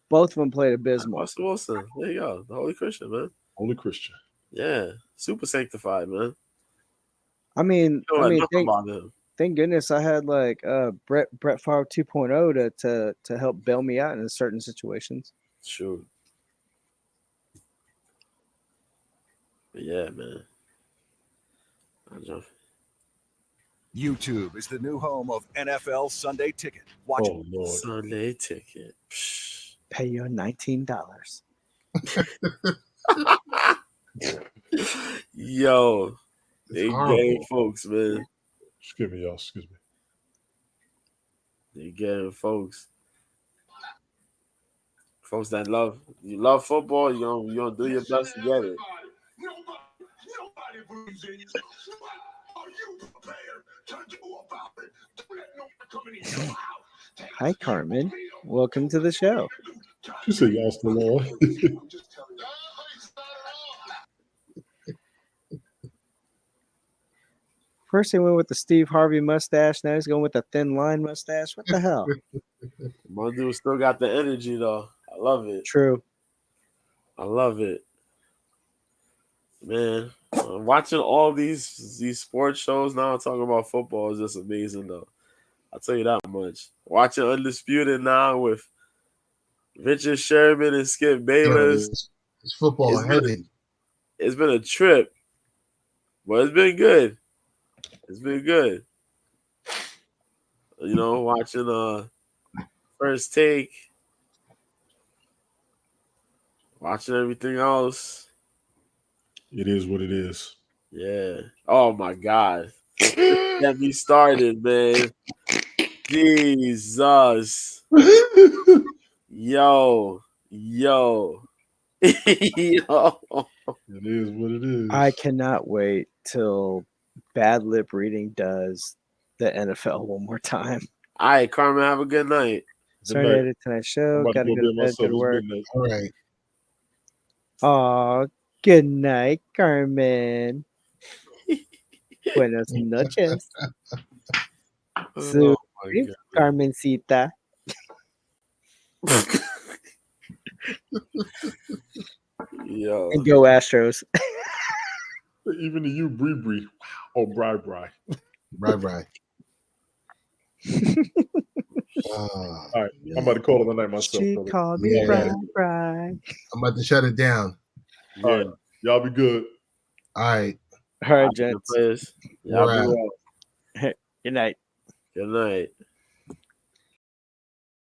Both of them played abysmal. Russell Wilson. There you go. The Holy Christian, man. Holy Christian. Yeah. Super sanctified, man. I mean, thank goodness I had like Brett Favre 2.0 to help bail me out in certain situations. Sure. But yeah, man. YouTube is the new home of NFL Sunday Ticket. Watch Lord. Sunday Ticket. Psh. Pay your $19. Yo, they gay folks, man. Excuse me, y'all. Excuse me. They gay folks. Folks that love football, you're gonna do your best to get it. Nobody believes in you. What are you prepared to do about it? Don't let no one come in your house. Hi, Carmen. Welcome to the show. She said y'all still on. First he went with the Steve Harvey mustache. Now he's going with the thin line mustache. What the hell? My dude still got the energy, though. I love it. True. I love it. Man, watching all these sports shows now talking about football is just amazing, though. I'll tell you that much. Watching Undisputed now with Richard Sherman and Skip Bayless. It's football heavy. It's been a trip, but it's been good. It's been good. You know, watching First Take, watching everything else. It is what it is. Yeah. Oh my God. Get me started, man. Jesus. Yo. Yo. It is what it is. I cannot wait till Bad Lip Reading does the NFL one more time. All right, Carmen, have a good night. Sorry to edit tonight's show. Gotta go to bed, go to work. All right. Aw, good night, Carmen. Buenas noches. So, Carmencita. Yo. And go Astros. Even to you, Bree. Oh, Bri. Bri. All right, I'm about to call it the night myself. She called me Bri. I'm about to shut it down. All right, y'all be good. All right. All right, gents. Y'all be well. Good night. Good night.